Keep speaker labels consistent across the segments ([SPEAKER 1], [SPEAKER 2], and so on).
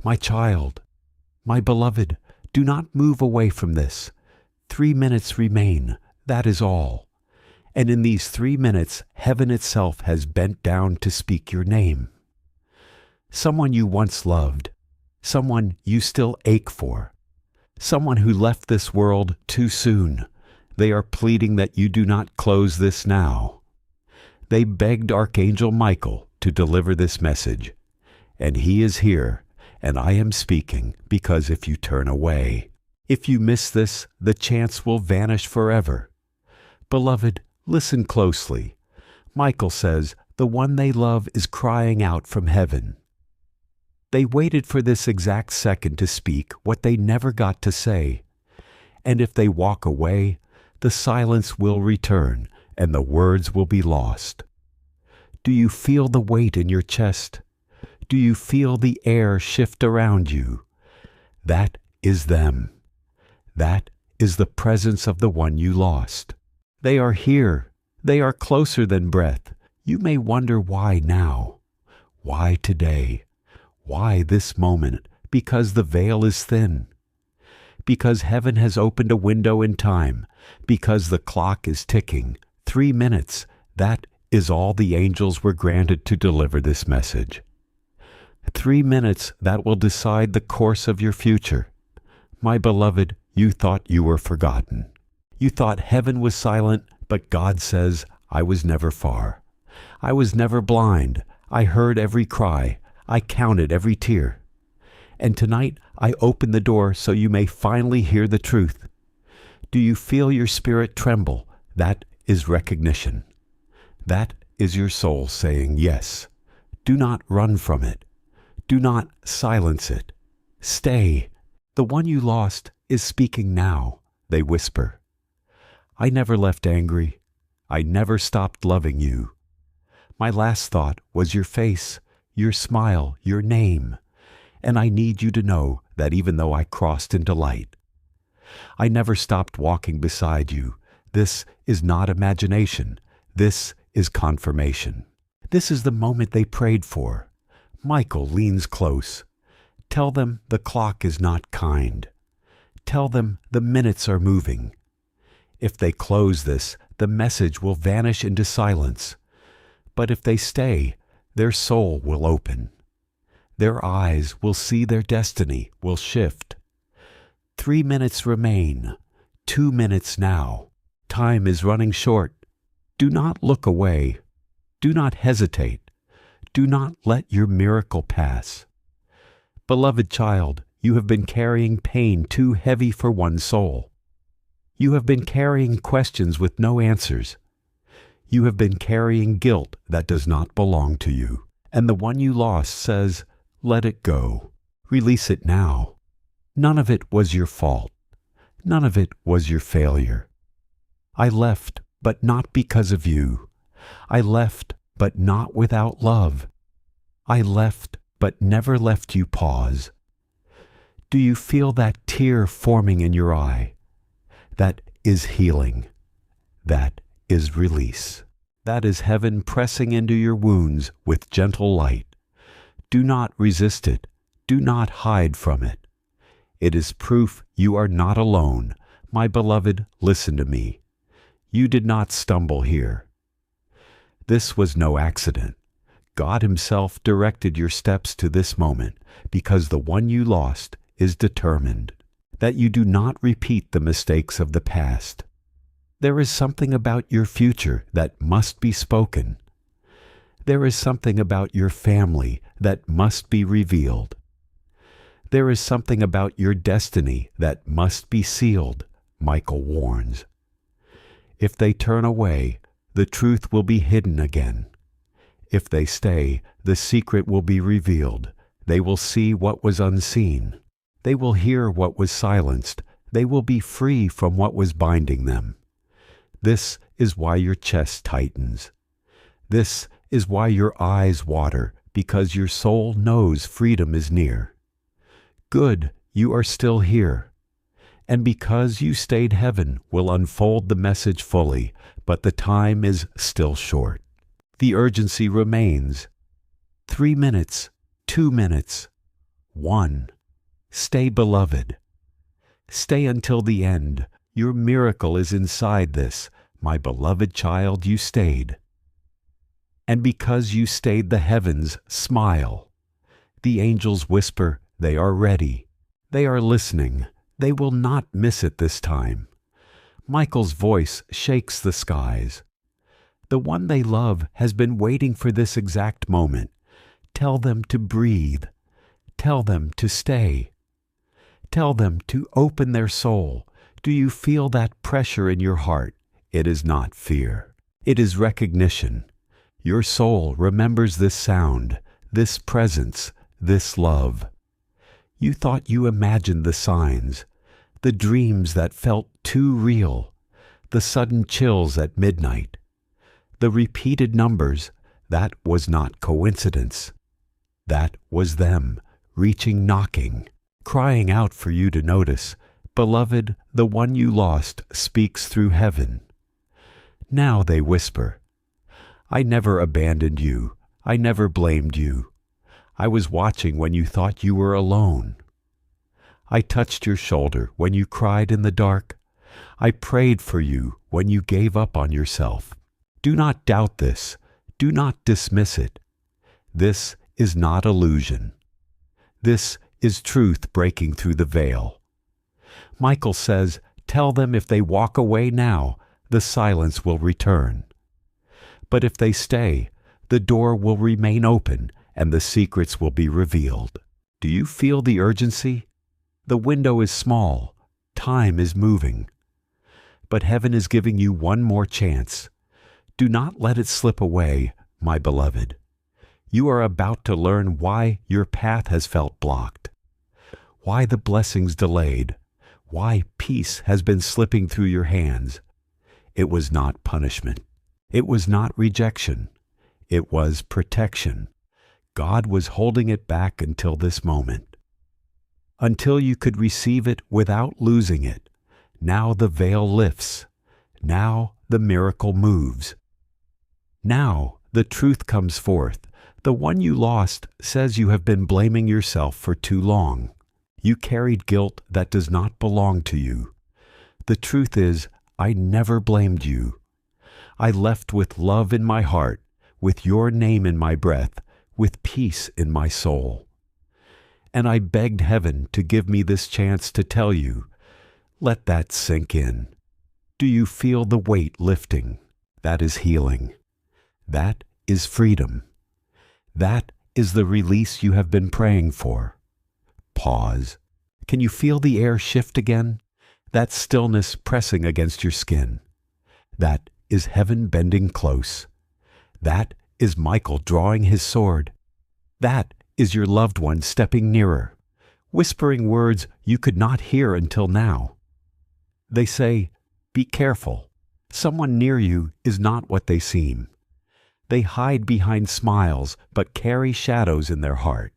[SPEAKER 1] My child, my beloved, do not move away from this. 3 minutes remain, that is all. And in these 3 minutes, heaven itself has bent down to speak your name. Someone you once loved, someone you still ache for, someone who left this world too soon. They are pleading that you do not close this now. They begged Archangel Michael to deliver this message, and he is here, and I am speaking, because if you turn away, if you miss this, the chance will vanish forever. Beloved, listen closely. Michael says the one they love is crying out from heaven. They waited for this exact second to speak what they never got to say. And if they walk away, the silence will return and the words will be lost. Do you feel the weight in your chest? Do you feel the air shift around you? That is them. That is the presence of the one you lost. They are here. They are closer than breath. You may wonder why now. Why today? Why this moment? Because the veil is thin. Because heaven has opened a window in time. Because the clock is ticking. 3 minutes. That is all the angels were granted to deliver this message. 3 minutes that will decide the course of your future. My beloved, you thought you were forgotten. You thought heaven was silent, but God says, I was never far. I was never blind. I heard every cry. I counted every tear. And tonight I open the door so you may finally hear the truth. Do you feel your spirit tremble? That is recognition. That is your soul saying yes. Do not run from it. Do not silence it. Stay. The one you lost is speaking now, they whisper. I never left angry. I never stopped loving you. My last thought was your face, your smile, your name. And I need you to know that even though I crossed into light, I never stopped walking beside you. This is not imagination. This is confirmation. This is the moment they prayed for. Michael leans close. Tell them the clock is not kind. Tell them the minutes are moving. If they close this, the message will vanish into silence. But if they stay, their soul will open. Their eyes will see their destiny will shift. 3 minutes remain. 2 minutes now. Time is running short. Do not look away. Do not hesitate. Do not let your miracle pass. Beloved child, you have been carrying pain too heavy for one soul. You have been carrying questions with no answers. You have been carrying guilt that does not belong to you. And the one you lost says, let it go. Release it now. None of it was your fault. None of it was your failure. I left, but not because of you. I left, but not without love. I left, but never left you pause. Do you feel that tear forming in your eye? That is healing. That is release. That is heaven pressing into your wounds with gentle light. Do not resist it. Do not hide from it. It is proof you are not alone. My beloved, listen to me. You did not stumble here. This was no accident. God Himself directed your steps to this moment because the one you lost is determined that you do not repeat the mistakes of the past. There is something about your future that must be spoken. There is something about your family that must be revealed. There is something about your destiny that must be sealed, Michael warns. If they turn away, the truth will be hidden again. If they stay, the secret will be revealed. They will see what was unseen. They will hear what was silenced. They will be free from what was binding them. This is why your chest tightens. This is why your eyes water, because your soul knows freedom is near. Good, you are still here. And because you stayed, heaven will unfold the message fully, but the time is still short. The urgency remains. 3 minutes, 2 minutes, 1. Stay, beloved. Stay until the end. Your miracle is inside this. My beloved child, you stayed. And because you stayed, the heavens smile. The angels whisper, they are ready. They are listening. They will not miss it this time. Michael's voice shakes the skies. The one they love has been waiting for this exact moment. Tell them to breathe. Tell them to stay. Tell them to open their soul. Do you feel that pressure in your heart? It is not fear. It is recognition. Your soul remembers this sound, this presence, this love. You thought you imagined the signs, the dreams that felt too real, the sudden chills at midnight, the repeated numbers. That was not coincidence. That was them, reaching, knocking, crying out for you to notice. Beloved, the one you lost speaks through heaven. Now they whisper, I never abandoned you. I never blamed you. I was watching when you thought you were alone. I touched your shoulder when you cried in the dark. I prayed for you when you gave up on yourself. Do not doubt this. Do not dismiss it. This is not illusion. This is truth breaking through the veil. Michael says, tell them if they walk away now, the silence will return. But if they stay, the door will remain open and the secrets will be revealed. Do you feel the urgency? The window is small. Time is moving. But heaven is giving you one more chance. Do not let it slip away, my beloved. You are about to learn why your path has felt blocked, why the blessings delayed, why peace has been slipping through your hands. It was not punishment. It was not rejection. It was protection. God was holding it back until this moment, until you could receive it without losing it. Now the veil lifts. Now the miracle moves. Now the truth comes forth. The one you lost says you have been blaming yourself for too long. You carried guilt that does not belong to you. The truth is, I never blamed you. I left with love in my heart, with your name in my breath, with peace in my soul. And I begged heaven to give me this chance to tell you. Let that sink in. Do you feel the weight lifting? That is healing. That is freedom. That is the release you have been praying for. Pause. Can you feel the air shift again? That stillness pressing against your skin. That is heaven bending close. That is Michael drawing his sword. That is your loved one stepping nearer, whispering words you could not hear until now. They say, be careful. Someone near you is not what they seem. They hide behind smiles, but carry shadows in their heart.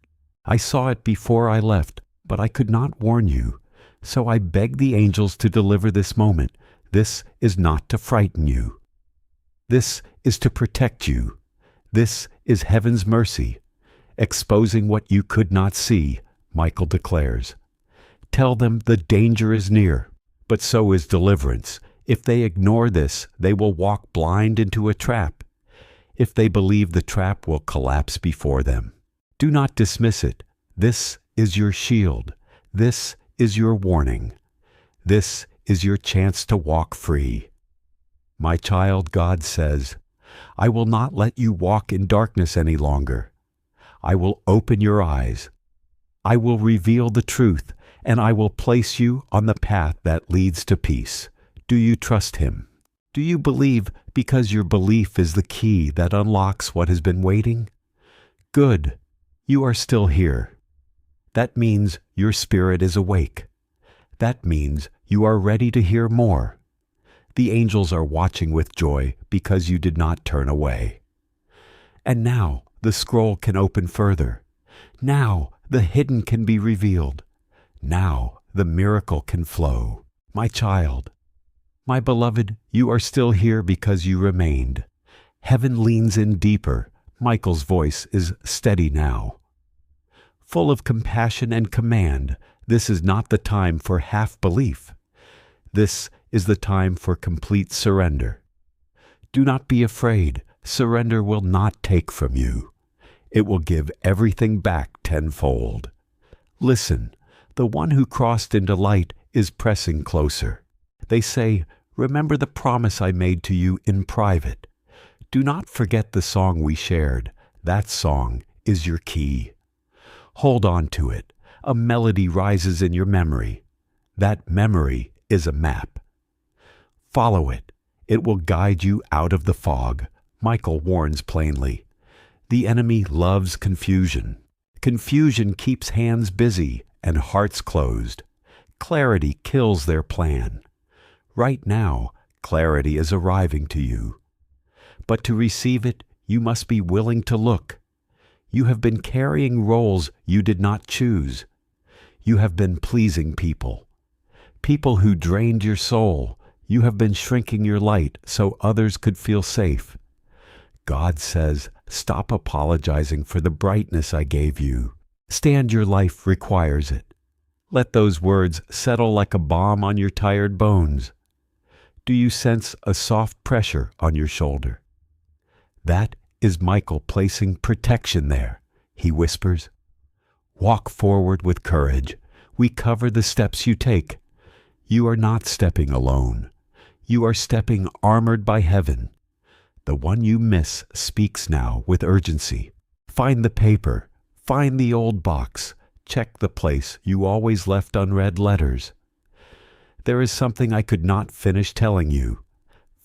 [SPEAKER 1] I saw it before I left, but I could not warn you. So I beg the angels to deliver this moment. This is not to frighten you. This is to protect you. This is heaven's mercy, exposing what you could not see, Michael declares. Tell them the danger is near, but so is deliverance. If they ignore this, they will walk blind into a trap. If they believe, the trap will collapse before them. Do not dismiss it. This is your shield. This is your warning. This is your chance to walk free. My child, God says, I will not let you walk in darkness any longer. I will open your eyes. I will reveal the truth, and I will place you on the path that leads to peace. Do you trust Him? Do you believe because your belief is the key that unlocks what has been waiting? Good. You are still here. That means your spirit is awake. That means you are ready to hear more. The angels are watching with joy because you did not turn away. And now the scroll can open further. Now the hidden can be revealed. Now the miracle can flow. My child, my beloved, you are still here because you remained. Heaven leans in deeper. Michael's voice is steady now. Full of compassion and command, this is not the time for half-belief. This is the time for complete surrender. Do not be afraid. Surrender will not take from you. It will give everything back tenfold. Listen, the one who crossed into light is pressing closer. They say, "Remember the promise I made to you in private." Do not forget the song we shared. That song is your key. Hold on to it. A melody rises in your memory. That memory is a map. Follow it. It will guide you out of the fog. Michael warns plainly. The enemy loves confusion. Confusion keeps hands busy and hearts closed. Clarity kills their plan. Right now, clarity is arriving to you. But to receive it, you must be willing to look. You have been carrying roles you did not choose. You have been pleasing people. People who drained your soul. You have been shrinking your light so others could feel safe. God says, stop apologizing for the brightness I gave you. Stand, your life requires it. Let those words settle like a balm on your tired bones. Do you sense a soft pressure on your shoulder? That is Michael placing protection there. He whispers, "Walk forward with courage. We cover the steps you take. You are not stepping alone. You are stepping armored by heaven." The one you miss speaks now with urgency. Find the paper. Find the old box. Check the place you always left unread letters. There is something I could not finish telling you.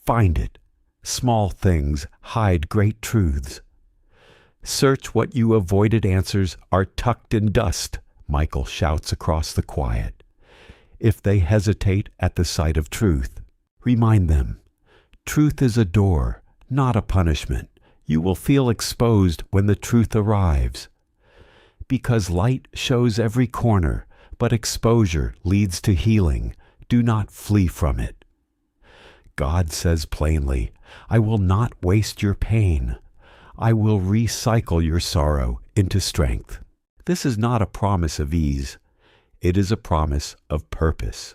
[SPEAKER 1] Find it. Small things hide great truths. Search what you avoided. Answers are tucked in dust, Michael shouts across the quiet. If they hesitate at the sight of truth, remind them. Truth is a door, not a punishment. You will feel exposed when the truth arrives. Because light shows every corner, but exposure leads to healing. Do not flee from it. God says plainly, I will not waste your pain. I will recycle your sorrow into strength. This is not a promise of ease. It is a promise of purpose.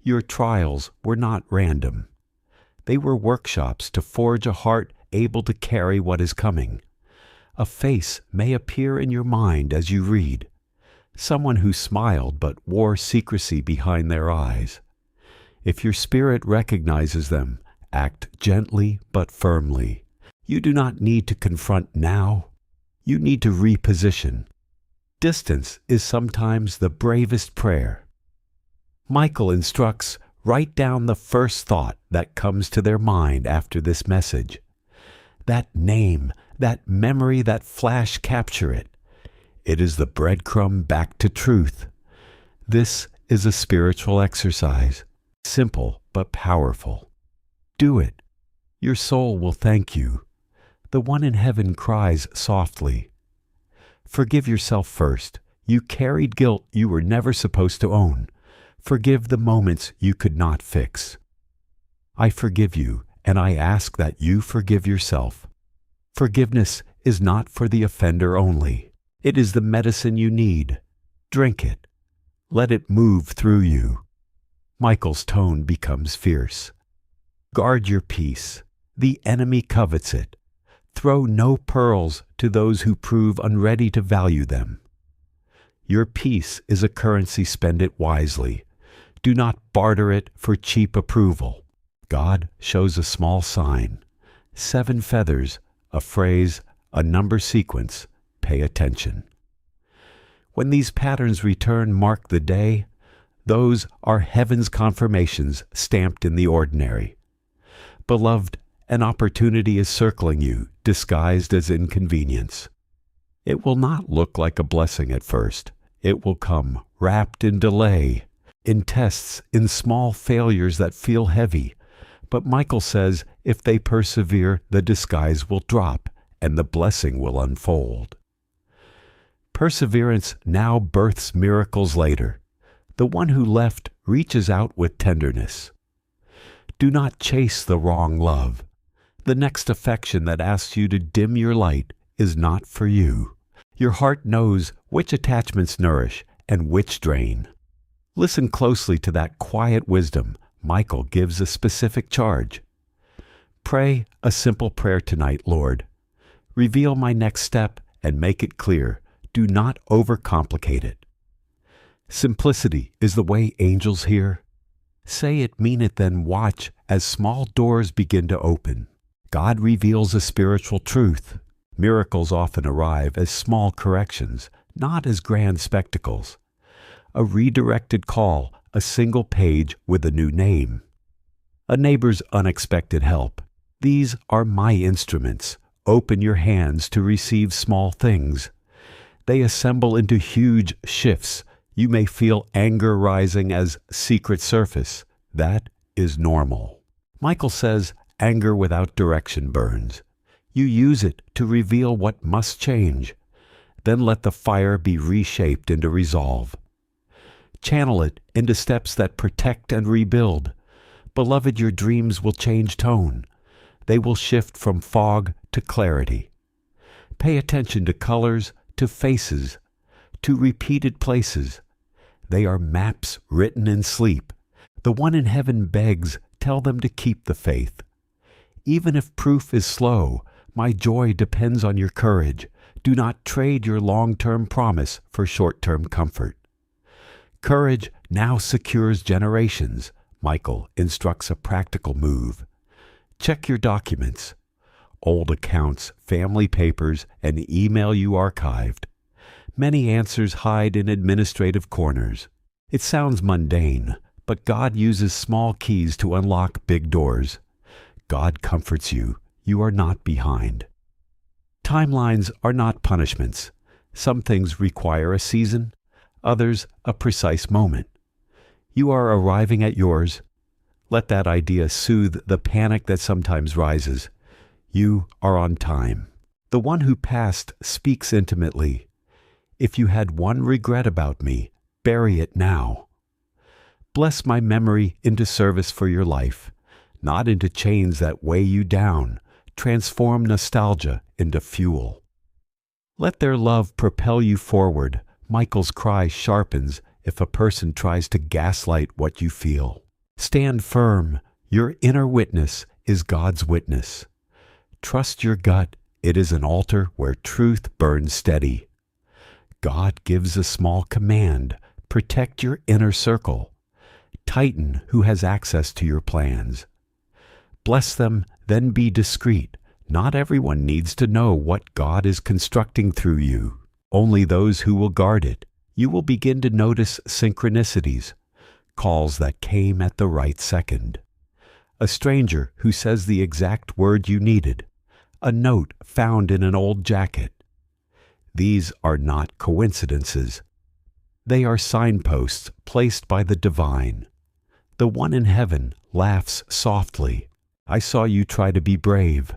[SPEAKER 1] Your trials were not random. They were workshops to forge a heart able to carry what is coming. A face may appear in your mind as you read. Someone who smiled but wore secrecy behind their eyes. If your spirit recognizes them, act gently but firmly. You do not need to confront now. You need to reposition. Distance is sometimes the bravest prayer. Michael instructs, write down the first thought that comes to their mind after this message. That name, that memory, that flash, capture it. It is the breadcrumb back to truth. This is a spiritual exercise, simple but powerful. Do it. Your soul will thank you. The one in heaven cries softly. Forgive yourself first. You carried guilt you were never supposed to own. Forgive the moments you could not fix. I forgive you, and I ask that you forgive yourself. Forgiveness is not for the offender only. It is the medicine you need. Drink it. Let it move through you. Michael's tone becomes fierce. Guard your peace. The enemy covets it. Throw no pearls to those who prove unready to value them. Your peace is a currency. Spend it wisely. Do not barter it for cheap approval. God shows a small sign. 7 feathers, a phrase, a number sequence. Pay attention. When these patterns return, mark the day. Those are heaven's confirmations stamped in the ordinary. Beloved, an opportunity is circling you, disguised as inconvenience. It will not look like a blessing at first. It will come wrapped in delay, in tests, in small failures that feel heavy. But Michael says if they persevere, the disguise will drop and the blessing will unfold. Perseverance now births miracles later. The one who left reaches out with tenderness. Do not chase the wrong love. The next affection that asks you to dim your light is not for you. Your heart knows which attachments nourish and which drain. Listen closely to that quiet wisdom. Michael gives a specific charge. Pray a simple prayer tonight, Lord. Reveal my next step and make it clear. Do not overcomplicate it. Simplicity is the way angels hear. Say it, mean it, then watch as small doors begin to open. God reveals a spiritual truth. Miracles often arrive as small corrections, not as grand spectacles. A redirected call, a single page with a new name. A neighbor's unexpected help. These are my instruments. Open your hands to receive small things. They assemble into huge shifts. You may feel anger rising as secret surface. That is normal. Michael says anger without direction burns. You use it to reveal what must change. Then let the fire be reshaped into resolve. Channel it into steps that protect and rebuild. Beloved, your dreams will change tone. They will shift from fog to clarity. Pay attention to colors, to faces, to repeated places. They are maps written in sleep. The one in heaven begs, tell them to keep the faith. Even if proof is slow, my joy depends on your courage. Do not trade your long-term promise for short-term comfort. Courage now secures generations. Michael instructs a practical move. Check your documents, old accounts, family papers, and email you archived. Many answers hide in administrative corners. It sounds mundane, but God uses small keys to unlock big doors. God comforts you. You are not behind. Timelines are not punishments. Some things require a season, others a precise moment. You are arriving at yours. Let that idea soothe the panic that sometimes rises. You are on time. The one who passed speaks intimately. If you had one regret about me, bury it now. Bless my memory into service for your life, not into chains that weigh you down. Transform nostalgia into fuel. Let their love propel you forward. Michael's cry sharpens if a person tries to gaslight what you feel. Stand firm. Your inner witness is God's witness. Trust your gut. It is an altar where truth burns steady. God gives a small command. Protect your inner circle. Titan who has access to your plans. Bless them, then be discreet. Not everyone needs to know what God is constructing through you. Only those who will guard it. You will begin to notice synchronicities, calls that came at the right second. A stranger who says the exact word you needed. A note found in an old jacket. These are not coincidences. They are signposts placed by the divine. The one in heaven laughs softly. I saw you try to be brave.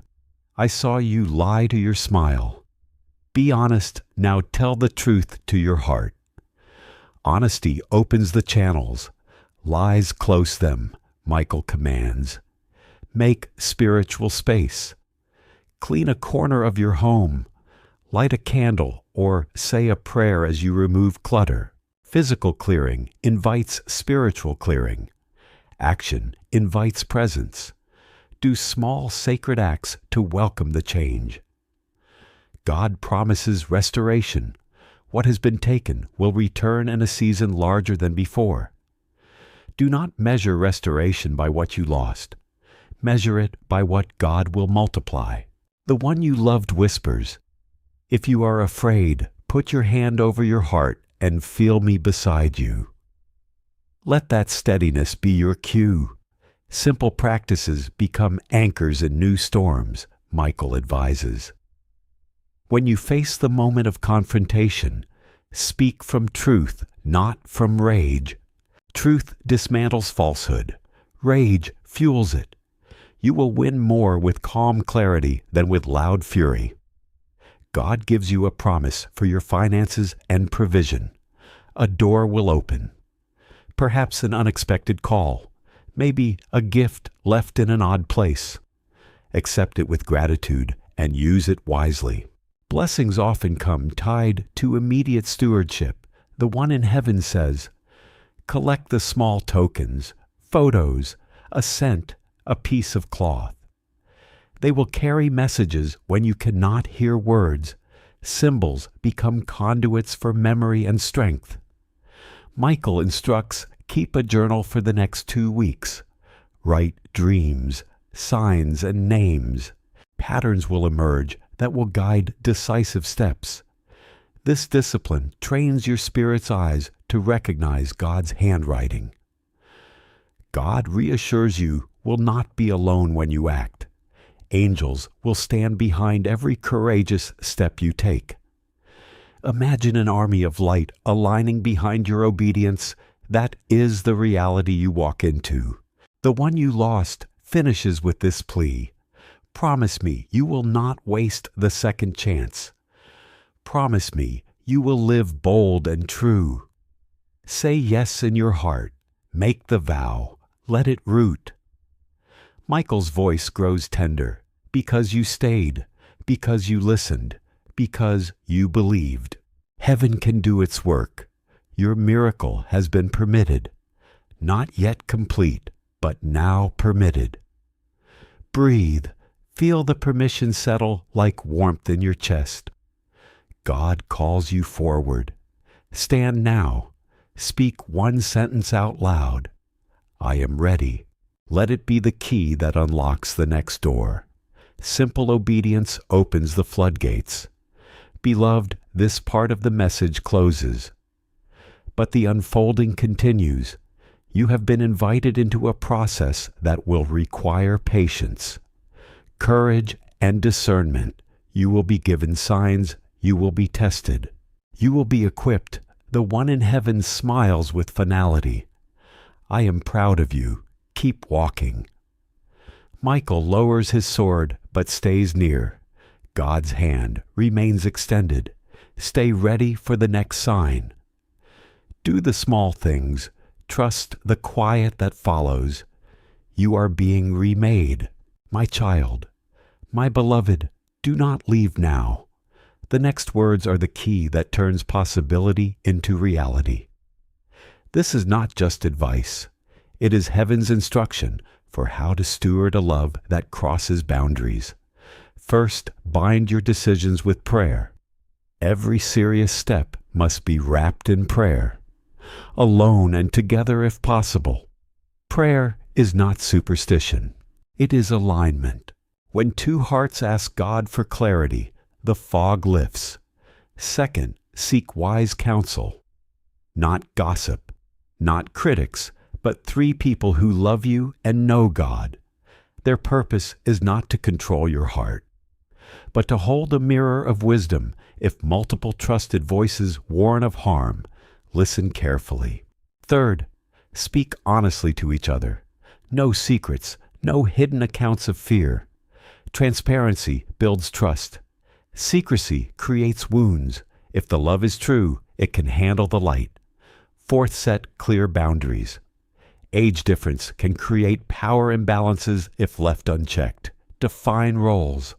[SPEAKER 1] I saw you lie to your smile. Be honest, now tell the truth to your heart. Honesty opens the channels. Lies close them, Michael commands. Make spiritual space. Clean a corner of your home. Light a candle or say a prayer as you remove clutter. Physical clearing invites spiritual clearing. Action invites presence. Do small sacred acts to welcome the change. God promises restoration. What has been taken will return in a season larger than before. Do not measure restoration by what you lost. Measure it by what God will multiply. The one you loved whispers, if you are afraid, put your hand over your heart and feel me beside you. Let that steadiness be your cue. Simple practices become anchors in new storms, Michael advises. When you face the moment of confrontation, speak from truth, not from rage. Truth dismantles falsehood. Rage fuels it. You will win more with calm clarity than with loud fury. God gives you a promise for your finances and provision. A door will open. Perhaps an unexpected call. Maybe a gift left in an odd place. Accept it with gratitude and use it wisely. Blessings often come tied to immediate stewardship. The one in heaven says, collect the small tokens, photos, a scent, a piece of cloth. They will carry messages when you cannot hear words. Symbols become conduits for memory and strength. Michael instructs, keep a journal for the next 2 weeks. Write dreams, signs, and names. Patterns will emerge that will guide decisive steps. This discipline trains your spirit's eyes to recognize God's handwriting. God reassures you will not be alone when you act. Angels will stand behind every courageous step you take. Imagine an army of light aligning behind your obedience. That is the reality you walk into. The one you lost finishes with this plea. Promise me you will not waste the second chance. Promise me you will live bold and true. Say yes in your heart. Make the vow. Let it root. Michael's voice grows tender because you stayed, because you listened, because you believed. Heaven can do its work. Your miracle has been permitted. Not yet complete, but now permitted. Breathe. Feel the permission settle like warmth in your chest. God calls you forward. Stand now. Speak one sentence out loud. I am ready. Let it be the key that unlocks the next door. Simple obedience opens the floodgates. Beloved, this part of the message closes. But the unfolding continues. You have been invited into a process that will require patience, courage, and discernment. You will be given signs. You will be tested. You will be equipped. The one in heaven smiles with finality. I am proud of you. Keep walking. Michael lowers his sword but stays near. God's hand remains extended. Stay ready for the next sign. Do the small things. Trust the quiet that follows. You are being remade. My child, my beloved, do not leave now. The next words are the key that turns possibility into reality. This is not just advice. It is heaven's instruction for how to steward a love that crosses boundaries. First, bind your decisions with prayer. Every serious step must be wrapped in prayer. Alone and together if possible. Prayer is not superstition. It is alignment. When two hearts ask God for clarity, the fog lifts. Second, seek wise counsel. Not gossip, not critics, but 3 people who love you and know God. Their purpose is not to control your heart, but to hold a mirror of wisdom. If multiple trusted voices warn of harm, listen carefully. Third, speak honestly to each other. No secrets, no hidden accounts of fear. Transparency builds trust. Secrecy creates wounds. If the love is true, it can handle the light. Fourth, set clear boundaries. Age difference can create power imbalances if left unchecked. Define roles.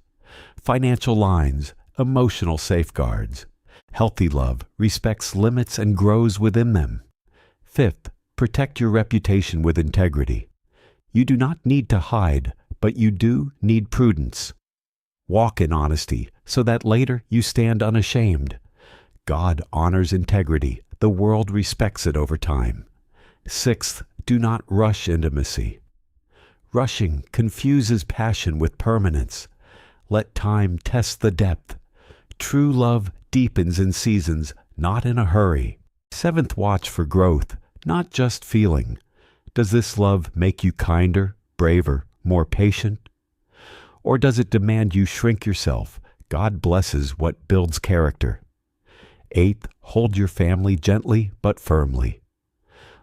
[SPEAKER 1] Financial lines, emotional safeguards. Healthy love respects limits and grows within them. Fifth, protect your reputation with integrity. You do not need to hide, but you do need prudence. Walk in honesty so that later you stand unashamed. God honors integrity. The world respects it over time. Sixth, do not rush intimacy. Rushing confuses passion with permanence. Let time test the depth. True love deepens in seasons, not in a hurry. Seventh, watch for growth, not just feeling. Does this love make you kinder, braver, more patient? Or does it demand you shrink yourself? God blesses what builds character. Eighth, hold your family gently but firmly.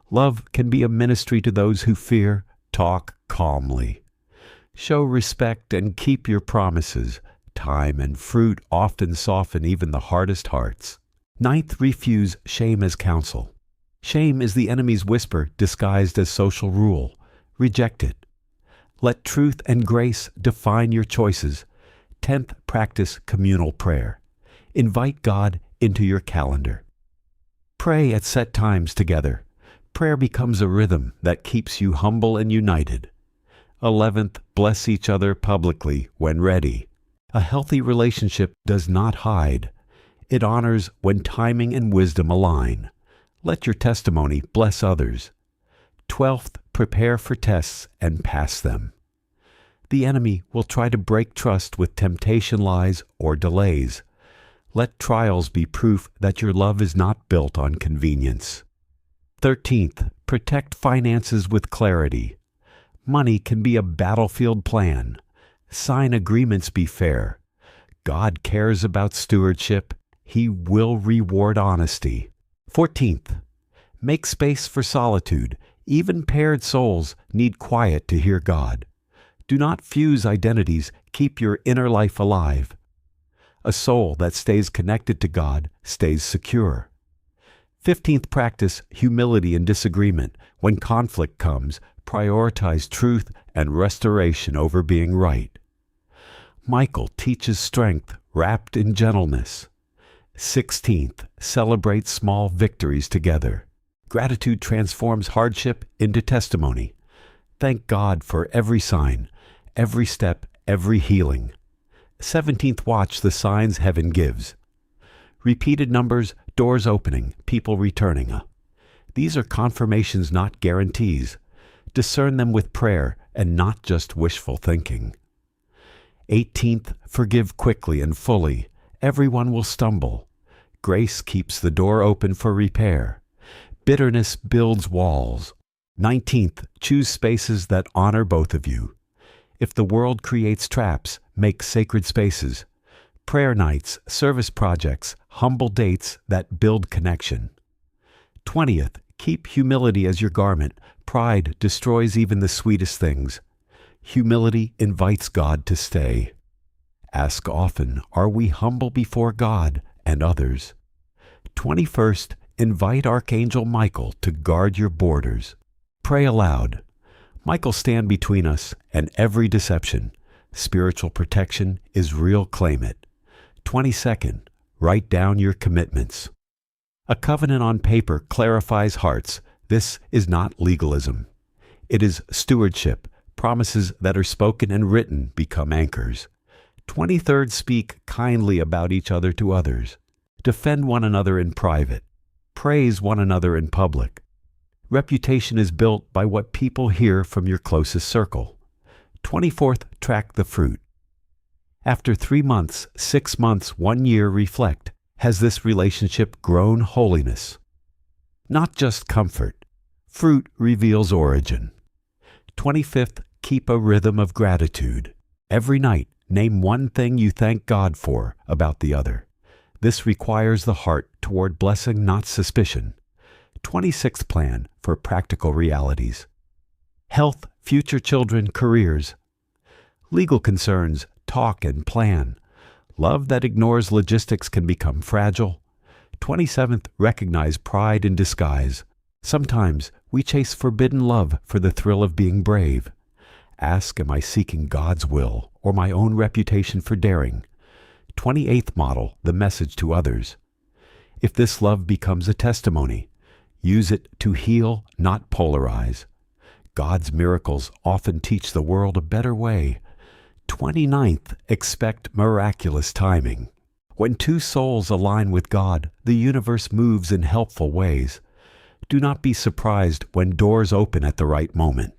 [SPEAKER 1] Love can be a ministry to those who fear. Talk calmly. Show respect and keep your promises. Time and fruit often soften even the hardest hearts. Ninth, refuse shame as counsel. Shame is the enemy's whisper disguised as social rule. Reject it. Let truth and grace define your choices. 10th, practice communal prayer. Invite God into your calendar. Pray at set times together. Prayer becomes a rhythm that keeps you humble and united. 11th, bless each other publicly when ready. A healthy relationship does not hide. It honors when timing and wisdom align. Let your testimony bless others. 12th, prepare for tests and pass them. The enemy will try to break trust with temptation lies or delays. Let trials be proof that your love is not built on convenience. 13th, protect finances with clarity. Money can be a battlefield plan. Sign agreements be fair. God cares about stewardship. He will reward honesty. 14th, make space for solitude. Even paired souls need quiet to hear God. Do not fuse identities. Keep your inner life alive. A soul that stays connected to God stays secure. 15th, practice humility in disagreement. When conflict comes, prioritize truth and restoration over being right. Michael teaches strength wrapped in gentleness. 16th, celebrate small victories together. Gratitude transforms hardship into testimony. Thank God for every sign, every step, every healing. 17th, watch the signs heaven gives. Repeated numbers, doors opening, people returning. These are confirmations, not guarantees. Discern them with prayer and not just wishful thinking. 18th, forgive quickly and fully. Everyone will stumble. Grace keeps the door open for repair. Bitterness builds walls. 19th, choose spaces that honor both of you. If the world creates traps, make sacred spaces. Prayer nights, service projects, humble dates that build connection. 20th, keep humility as your garment. Pride destroys even the sweetest things. Humility invites God to stay. Ask often, are we humble before God and others? 21st, invite Archangel Michael to guard your borders. Pray aloud. Michael, stand between us and every deception. Spiritual protection is real, claim it. 22nd, write down your commitments. A covenant on paper clarifies hearts. This is not legalism. It is stewardship. Promises that are spoken and written become anchors. 23rd, speak kindly about each other to others. Defend one another in private. Praise one another in public. Reputation is built by what people hear from your closest circle. 24th, track the fruit. After 3 months, 6 months, 1 year, reflect. Has this relationship grown holiness? Not just comfort. Fruit reveals origin. 25th, keep a rhythm of gratitude. Every night, name one thing you thank God for about the other. This requires the heart toward blessing, not suspicion. 26th, plan for practical realities. Health, future children, careers. Legal concerns, talk and plan. Love that ignores logistics can become fragile. 27th, recognize pride in disguise. Sometimes we chase forbidden love for the thrill of being brave. Ask, am I seeking God's will or my own reputation for daring? 28th, model the message to others. If this love becomes a testimony, use it to heal, not polarize. God's miracles often teach the world a better way. 29th, expect miraculous timing. When two souls align with God, the universe moves in helpful ways. Do not be surprised when doors open at the right moment.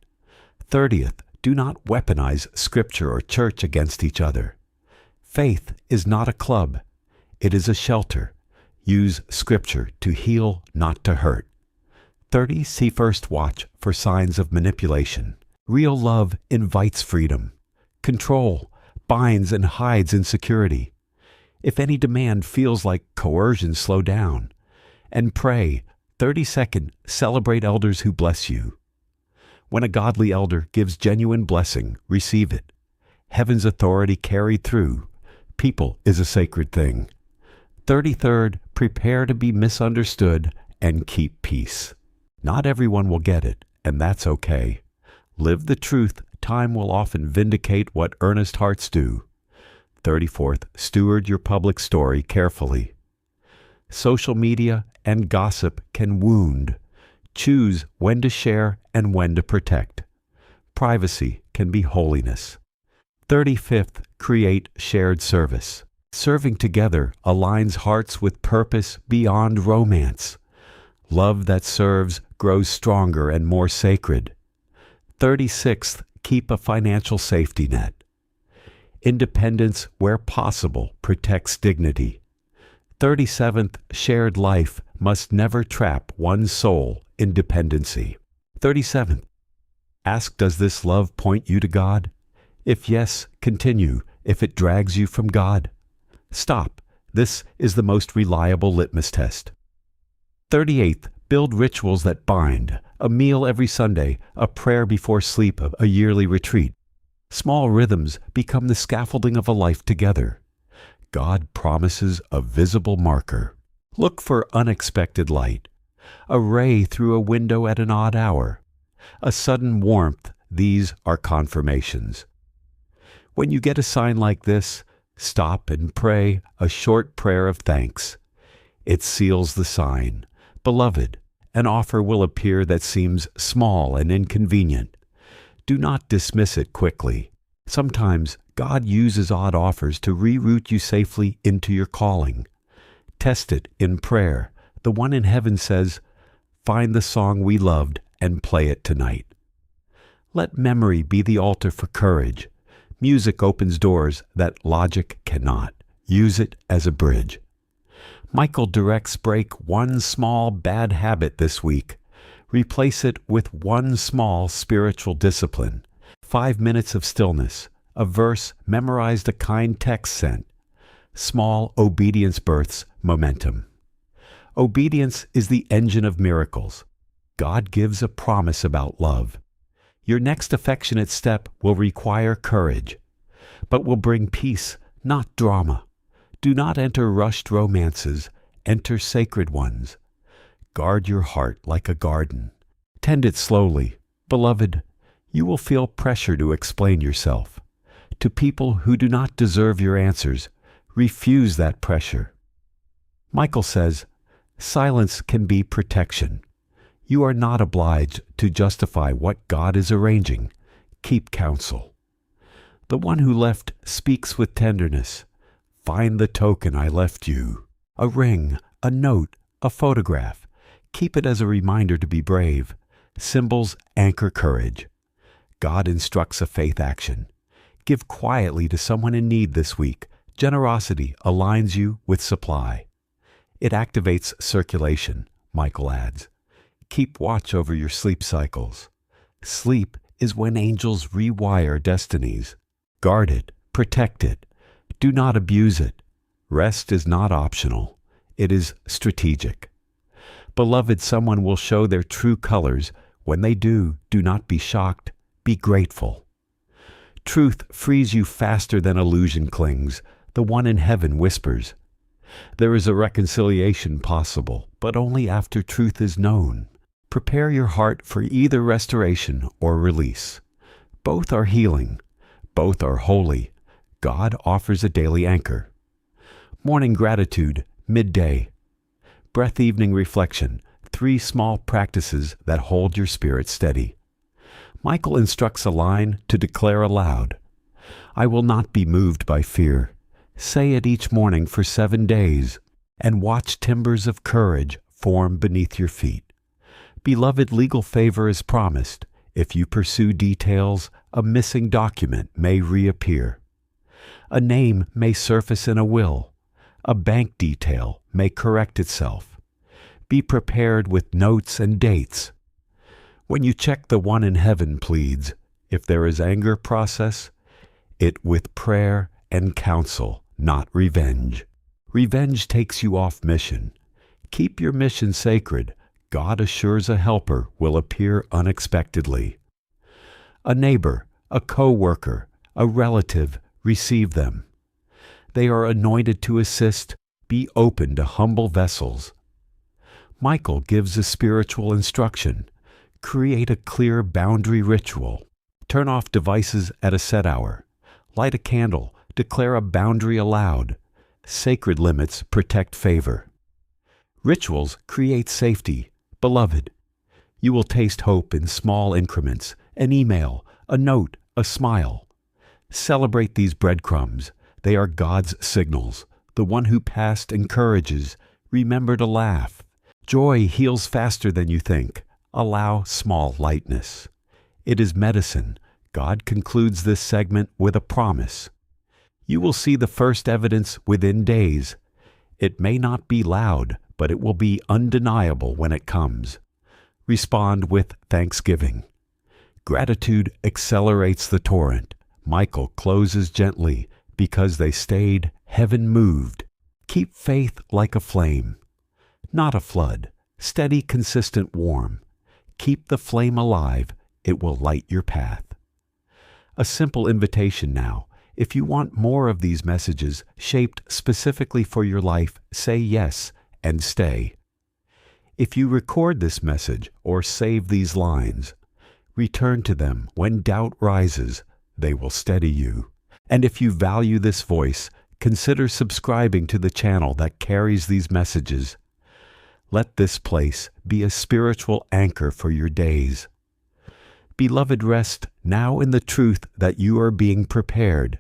[SPEAKER 1] 30th, do not weaponize Scripture or church against each other. Faith is not a club. It is a shelter. Use Scripture to heal, not to hurt. 30, see first, watch for signs of manipulation. Real love invites freedom. Control binds and hides insecurity. If any demand feels like coercion, slow down. And pray. 32nd, celebrate elders who bless you. When a godly elder gives genuine blessing, receive it. Heaven's authority carried through. People is a sacred thing. 33rd, prepare to be misunderstood and keep peace. Not everyone will get it, and that's okay. Live the truth. Time will often vindicate what earnest hearts do. 34th, steward your public story carefully. Social media and gossip can wound. Choose when to share and when to protect. Privacy can be holiness. 35th, create shared service. Serving together aligns hearts with purpose beyond romance. Love that serves grows stronger and more sacred. 36th, keep a financial safety net. Independence, where possible, protects dignity. 37th, shared life must never trap one's soul in dependency. 37th, ask, does this love point you to God? If yes, continue. If it drags you from God, stop. This is the most reliable litmus test. 38th, build rituals that bind. A meal every Sunday, a prayer before sleep, a yearly retreat. Small rhythms become the scaffolding of a life together. God promises a visible marker. Look for unexpected light. A ray through a window at an odd hour. A sudden warmth. These are confirmations. When you get a sign like this, stop and pray a short prayer of thanks. It seals the sign. Beloved, an offer will appear that seems small and inconvenient. Do not dismiss it quickly. Sometimes God uses odd offers to reroute you safely into your calling. Test it in prayer. The one in heaven says, "Find the song we loved and play it tonight." Let memory be the altar for courage. Music opens doors that logic cannot. Use it as a bridge. Michael directs, break one small bad habit this week. Replace it with one small spiritual discipline. 5 minutes of stillness. A verse memorized, a kind text sent. Small obedience births momentum. Obedience is the engine of miracles. God gives a promise about love. Your next affectionate step will require courage, but will bring peace, not drama. Do not enter rushed romances. Enter sacred ones. Guard your heart like a garden. Tend it slowly. Beloved, you will feel pressure to explain yourself. To people who do not deserve your answers, refuse that pressure. Michael says, silence can be protection. You are not obliged to justify what God is arranging. Keep counsel. The one who left speaks with tenderness. Find the token I left you. A ring, a note, a photograph. Keep it as a reminder to be brave. Symbols anchor courage. God instructs a faith action. Give quietly to someone in need this week. Generosity aligns you with supply. It activates circulation, Michael adds. Keep watch over your sleep cycles. Sleep is when angels rewire destinies. Guard it, protect it. Do not abuse it. Rest is not optional. It is strategic. Beloved, someone will show their true colors. When they do not be shocked. Be grateful. Truth frees you faster than illusion clings. The one in heaven whispers. There is a reconciliation possible, but only after truth is known. Prepare your heart for either restoration or release. Both are healing. Both are holy. God offers a daily anchor. Morning gratitude, midday. Breath evening reflection. 3 small practices that hold your spirit steady. Michael instructs a line to declare aloud. I will not be moved by fear. Say it each morning for 7 days, and watch timbers of courage form beneath your feet. Beloved, legal favor is promised. If you pursue details, a missing document may reappear. A name may surface in a will. A bank detail may correct itself. Be prepared with notes and dates. When you check, the one in heaven pleads. If there is anger, process it with prayer and counsel, not revenge. Revenge takes you off mission. Keep your mission sacred. God assures a helper will appear unexpectedly. A neighbor, a co-worker, a relative, receive them. They are anointed to assist. Be open to humble vessels. Michael gives a spiritual instruction. Create a clear boundary ritual. Turn off devices at a set hour. Light a candle Declare a boundary aloud. Sacred limits protect favor. Rituals create safety. Beloved, you will taste hope in small increments, an email, a note, a smile. Celebrate these breadcrumbs. They are God's signals. The one who passed encourages. Remember to laugh. Joy heals faster than you think. Allow small lightness. It is medicine. God concludes this segment with a promise. You will see the first evidence within days. It may not be loud, but it will be undeniable when it comes. Respond with thanksgiving. Gratitude accelerates the torrent. Michael closes gently. Because they stayed, heaven moved. Keep faith like a flame. Not a flood. Steady, consistent, warm. Keep the flame alive. It will light your path. A simple invitation now. If you want more of these messages shaped specifically for your life, say yes and stay. If you record this message or save these lines, return to them when doubt rises. They will steady you. And if you value this voice, consider subscribing to the channel that carries these messages. Let this place be a spiritual anchor for your days. Beloved, rest now in the truth that you are being prepared.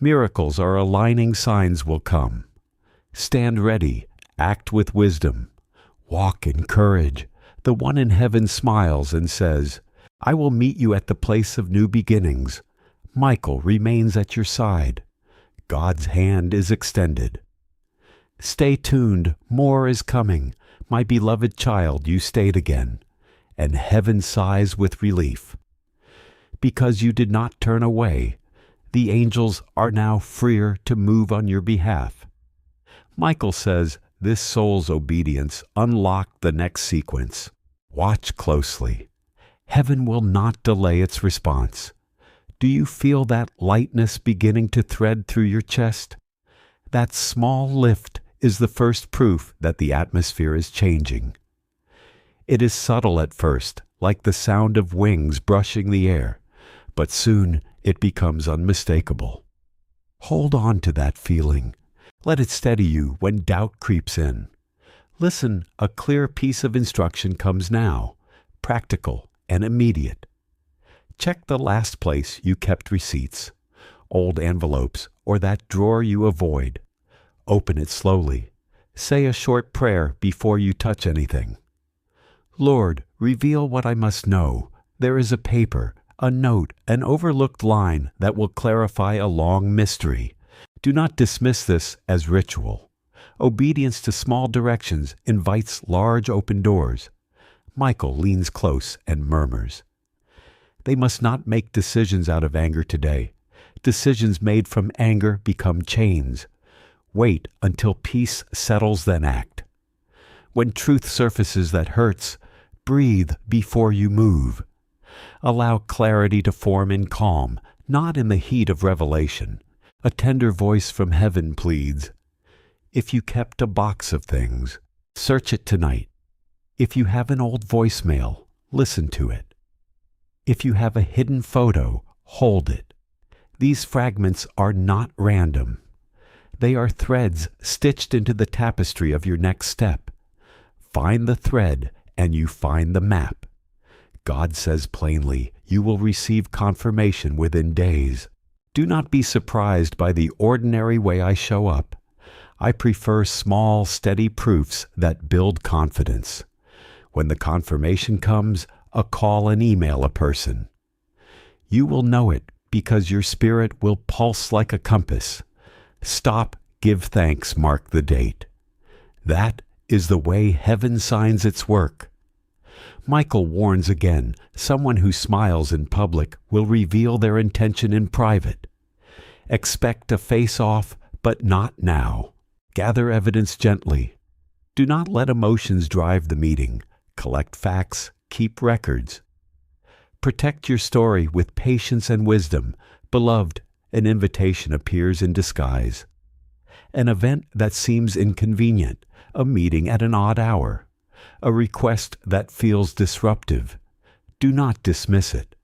[SPEAKER 1] Miracles are aligning, signs will come. Stand ready, act with wisdom, walk in courage. The one in heaven smiles and says, I will meet you at the place of new beginnings. Michael remains at your side. God's hand is extended. Stay tuned, more is coming. My beloved child, you stayed again, and heaven sighs with relief. Because you did not turn away, the angels are now freer to move on your behalf. Michael says this soul's obedience unlocked the next sequence. Watch closely. Heaven will not delay its response. Do you feel that lightness beginning to thread through your chest? That small lift is the first proof that the atmosphere is changing. It is subtle at first, like the sound of wings brushing the air, but soon it becomes unmistakable. Hold on to that feeling. Let it steady you when doubt creeps in. Listen, a clear piece of instruction comes now, practical and immediate. Check the last place you kept receipts, old envelopes, or that drawer you avoid. Open it slowly. Say a short prayer before you touch anything. Lord, reveal what I must know. There is a paper, a note, an overlooked line that will clarify a long mystery. Do not dismiss this as ritual. Obedience to small directions invites large open doors. Michael leans close and murmurs. They must not make decisions out of anger today. Decisions made from anger become chains. Wait until peace settles, then act. When truth surfaces that hurts, breathe before you move. Allow clarity to form in calm, not in the heat of revelation. A tender voice from heaven pleads, if you kept a box of things, search it tonight. If you have an old voicemail, listen to it. If you have a hidden photo, hold it. These fragments are not random. They are threads stitched into the tapestry of your next step. Find the thread and you find the map. God says plainly, you will receive confirmation within days. Do not be surprised by the ordinary way I show up. I prefer small, steady proofs that build confidence. When the confirmation comes, call and email a person. You will know it because your spirit will pulse like a compass. Stop, give thanks, mark the date. That is the way heaven signs its work. Michael warns again, someone who smiles in public will reveal their intention in private. Expect a face-off, but not now. Gather evidence gently. Do not let emotions drive the meeting. Collect facts, keep records. Protect your story with patience and wisdom. Beloved, an invitation appears in disguise. An event that seems inconvenient, a meeting at an odd hour, a request that feels disruptive. Do not dismiss it.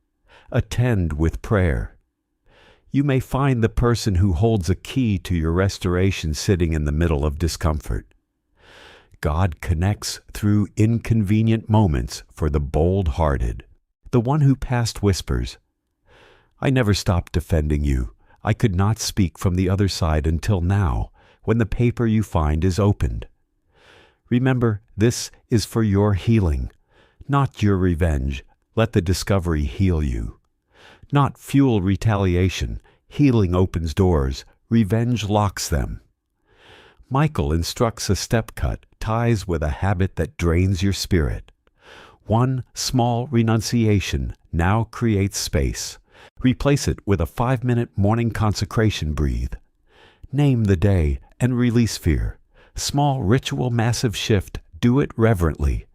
[SPEAKER 1] Attend with prayer. You may find the person who holds a key to your restoration sitting in the middle of discomfort. God connects through inconvenient moments for the bold-hearted. The one who past whispers, "I never stopped defending you. I could not speak from the other side until now, when the paper you find is opened." Remember, this is for your healing, not your revenge. Let the discovery heal you. Not fuel retaliation. Healing opens doors. Revenge locks them. Michael instructs a step cut ties with a habit that drains your spirit. One small renunciation now creates space. Replace it with a 5-minute morning consecration breathe. Name the day and release fear. Small ritual massive shift, do it reverently.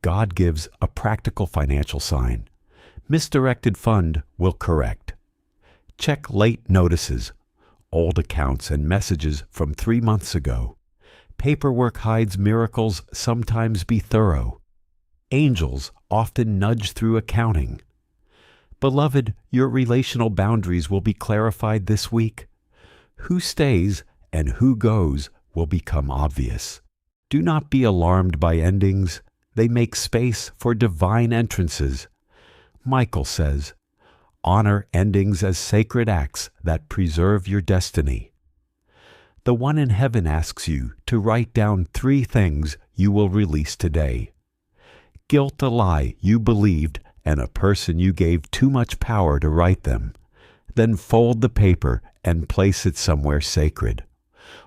[SPEAKER 1] God gives a practical financial sign. Misdirected fund will correct. Check late notices, old accounts and messages from 3 months ago. Paperwork hides miracles, sometimes be thorough. Angels often nudge through accounting. Beloved, your relational boundaries will be clarified this week. Who stays and who goes will become obvious. Do not be alarmed by endings. They make space for divine entrances. Michael says, honor endings as sacred acts that preserve your destiny. The one in heaven asks you to write down 3 things you will release today. Guilt a lie you believed and a person you gave too much power to write them. Then fold the paper and place it somewhere sacred,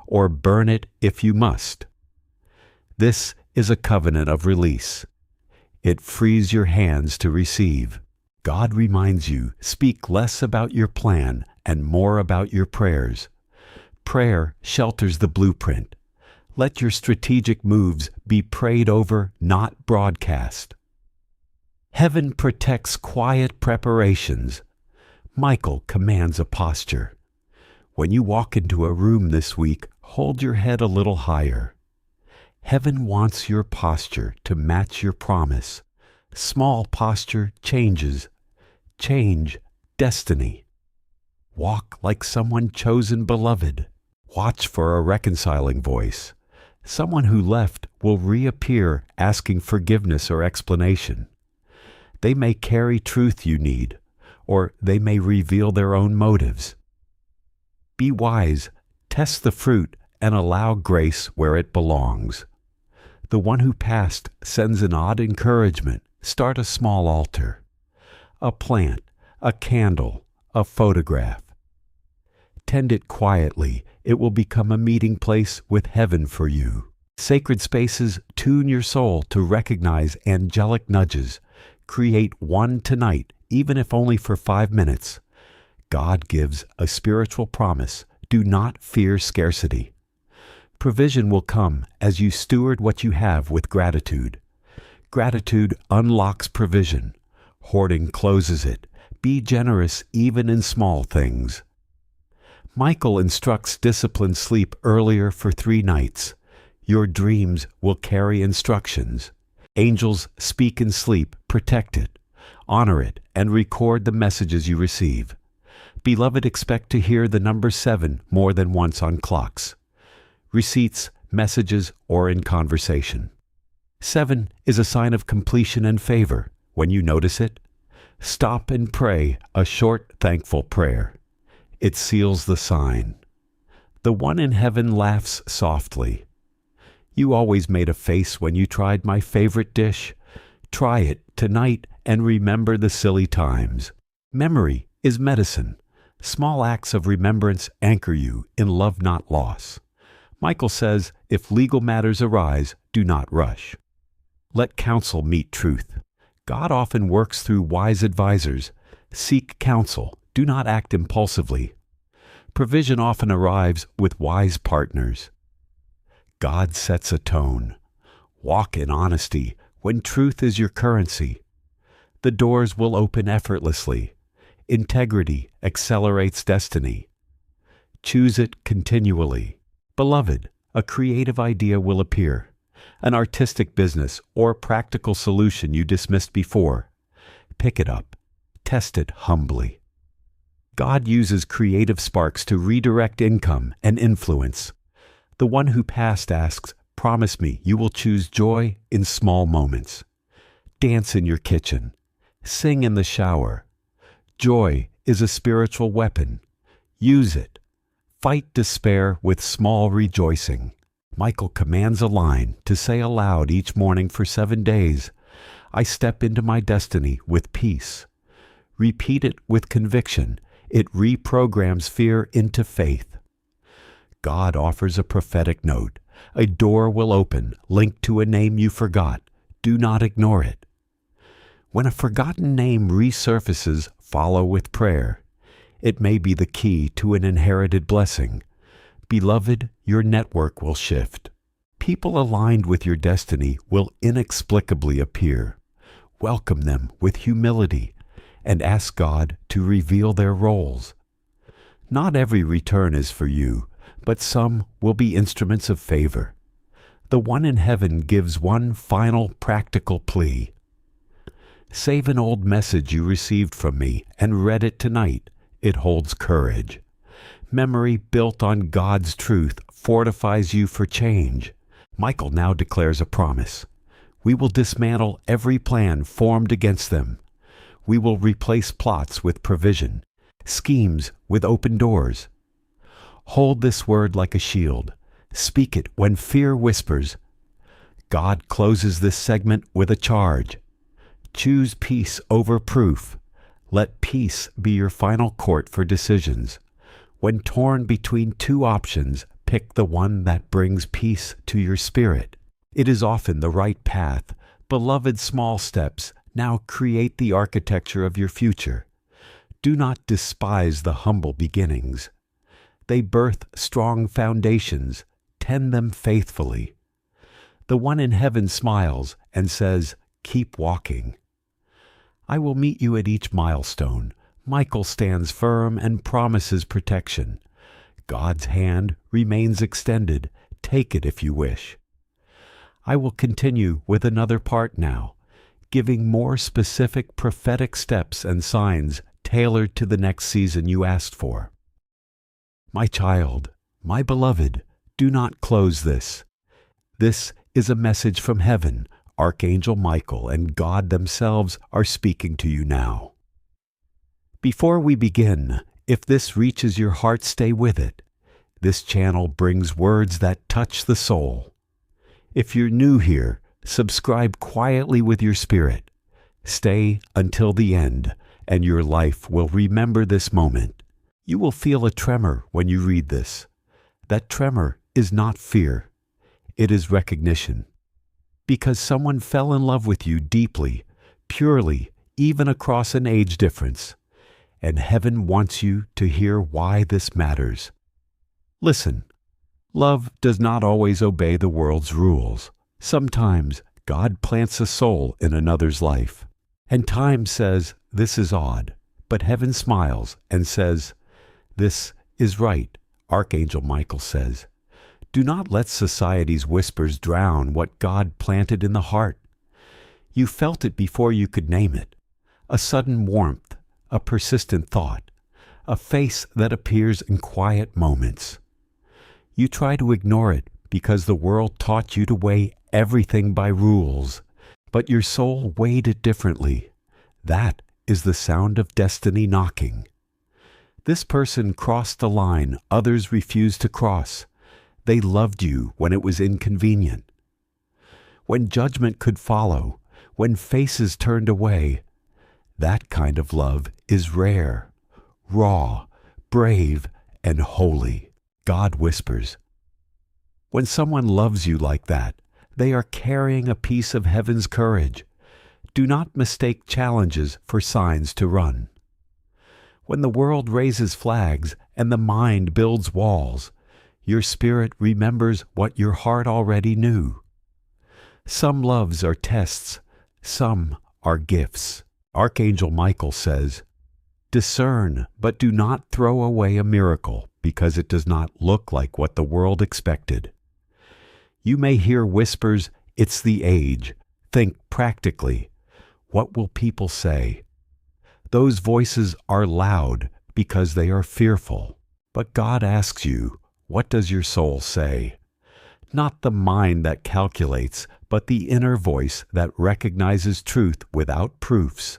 [SPEAKER 1] or burn it if you must. This is a covenant of release. It frees your hands to receive. God reminds you, speak less about your plan and more about your prayers. Prayer shelters the blueprint. Let your strategic moves be prayed over, not broadcast. Heaven protects quiet preparations. Michael commands a posture. When you walk into a room this week, hold your head a little higher. Heaven wants your posture to match your promise. Small posture changes. Change destiny. Walk like someone chosen beloved. Watch for a reconciling voice. Someone who left will reappear asking forgiveness or explanation. They may carry truth you need, or they may reveal their own motives. Be wise, test the fruit, and allow grace where it belongs. The one who passed sends an odd encouragement. Start a small altar. A plant, a candle, a photograph. Tend it quietly. It will become a meeting place with heaven for you. Sacred spaces tune your soul to recognize angelic nudges. Create one tonight, even if only for 5 minutes. God gives a spiritual promise. Do not fear scarcity. Provision will come as you steward what you have with gratitude. Gratitude unlocks provision. Hoarding closes it. Be generous even in small things. Michael instructs disciplined sleep earlier for 3 nights. Your dreams will carry instructions. Angels speak in sleep. Protect it. Honor it and record the messages you receive. Beloved, expect to hear the number 7 more than once on clocks, receipts, messages, or in conversation. 7 is a sign of completion and favor. When you notice it, stop and pray a short, thankful prayer. It seals the sign. The one in heaven laughs softly. You always made a face when you tried my favorite dish. Try it tonight and remember the silly times. Memory is medicine. Small acts of remembrance anchor you in love not loss. Michael says, if legal matters arise, do not rush. Let counsel meet truth. God often works through wise advisors. Seek counsel. Do not act impulsively. Provision often arrives with wise partners. God sets a tone. Walk in honesty when truth is your currency. The doors will open effortlessly. Integrity accelerates destiny. Choose it continually. Beloved, a creative idea will appear. An artistic business or practical solution you dismissed before. Pick it up. Test it humbly. God uses creative sparks to redirect income and influence. The one who passed asks, "Promise me you will choose joy in small moments." Dance in your kitchen. Sing in the shower. Joy is a spiritual weapon. Use it. Fight despair with small rejoicing. Michael commands a line to say aloud each morning for 7 days. I step into my destiny with peace. Repeat it with conviction. It reprograms fear into faith. God offers a prophetic note. A door will open, linked to a name you forgot. Do not ignore it. When a forgotten name resurfaces, follow with prayer. It may be the key to an inherited blessing. Beloved, your network will shift. People aligned with your destiny will inexplicably appear. Welcome them with humility and ask God to reveal their roles. Not every return is for you, but some will be instruments of favor. The one in heaven gives one final practical plea. Save an old message you received from me and read it tonight. It holds courage. Memory built on God's truth fortifies you for change. Michael now declares a promise. We will dismantle every plan formed against them. We will replace plots with provision, schemes with open doors. Hold this word like a shield. Speak it when fear whispers. God closes this segment with a charge. Choose peace over proof. Let peace be your final court for decisions. When torn between two options, pick the one that brings peace to your spirit. It is often the right path. Beloved, small steps now create the architecture of your future. Do not despise the humble beginnings. They birth strong foundations. Tend them faithfully. The one in heaven smiles and says, "Keep walking." I will meet you at each milestone. Michael stands firm and promises protection. God's hand remains extended. Take it if you wish. I will continue with another part now, giving more specific prophetic steps and signs tailored to the next season you asked for. My child, my beloved, do not close this. This is a message from heaven. Archangel Michael and God themselves are speaking to you now. Before we begin, if this reaches your heart, stay with it. This channel brings words that touch the soul. If you're new here, subscribe quietly with your spirit. Stay until the end, and your life will remember this moment. You will feel a tremor when you read this. That tremor is not fear. It is recognition. Because someone fell in love with you deeply, purely, even across an age difference. And heaven wants you to hear why this matters. Listen, love does not always obey the world's rules. Sometimes God plants a soul in another's life, and time says, "This is odd," but heaven smiles and says, "This is right." Archangel Michael says, "Do not let society's whispers drown what God planted in the heart." You felt it before you could name it. A sudden warmth, a persistent thought, a face that appears in quiet moments. You try to ignore it because the world taught you to weigh everything by rules, but your soul weighed it differently. That is the sound of destiny knocking. This person crossed a line others refused to cross. They loved you when it was inconvenient. When judgment could follow, when faces turned away, that kind of love is rare, raw, brave, and holy. God whispers. When someone loves you like that, they are carrying a piece of heaven's courage. Do not mistake challenges for signs to run. When the world raises flags and the mind builds walls, your spirit remembers what your heart already knew. Some loves are tests, some are gifts. Archangel Michael says, "Discern, but do not throw away a miracle because it does not look like what the world expected." You may hear whispers, "It's the age." Think practically. What will people say? Those voices are loud, because they are fearful. But God asks you, what does your soul say? Not the mind that calculates, but the inner voice that recognizes truth without proofs.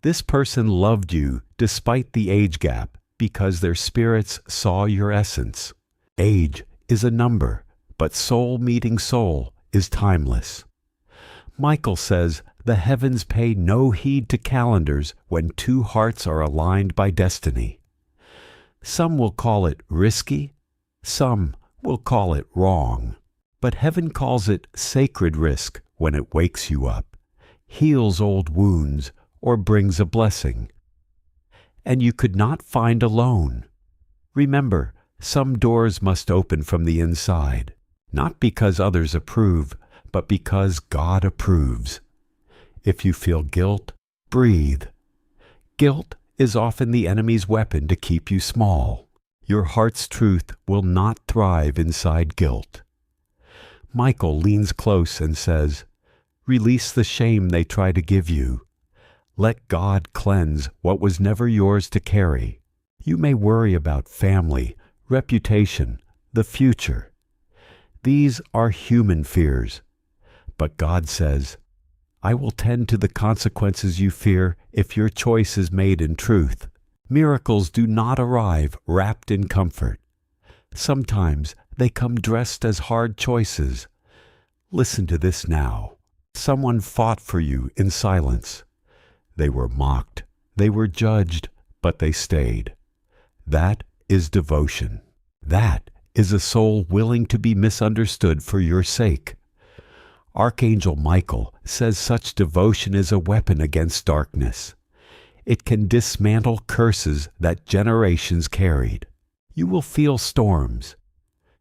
[SPEAKER 1] This person loved you despite the age gap because their spirits saw your essence. Age is a number, but soul meeting soul is timeless. Michael says the heavens pay no heed to calendars when two hearts are aligned by destiny. Some will call it risky, some will call it wrong, but heaven calls it sacred risk when it wakes you up, heals old wounds, or brings a blessing. And you could not find alone. Remember, some doors must open from the inside, not because others approve, but because God approves. If you feel guilt, breathe. Guilt is often the enemy's weapon to keep you small. Your heart's truth will not thrive inside guilt. Michael leans close and says, "Release the shame they try to give you. Let God cleanse what was never yours to carry. You may worry about family, reputation, the future. These are human fears. But God says, I will tend to the consequences you fear if your choice is made in truth. Miracles do not arrive wrapped in comfort. Sometimes they come dressed as hard choices. Listen to this now. Someone fought for you in silence. They were mocked, they were judged, but they stayed. That is devotion. That is a soul willing to be misunderstood for your sake. Archangel Michael says such devotion is a weapon against darkness. It can dismantle curses that generations carried. You will feel storms.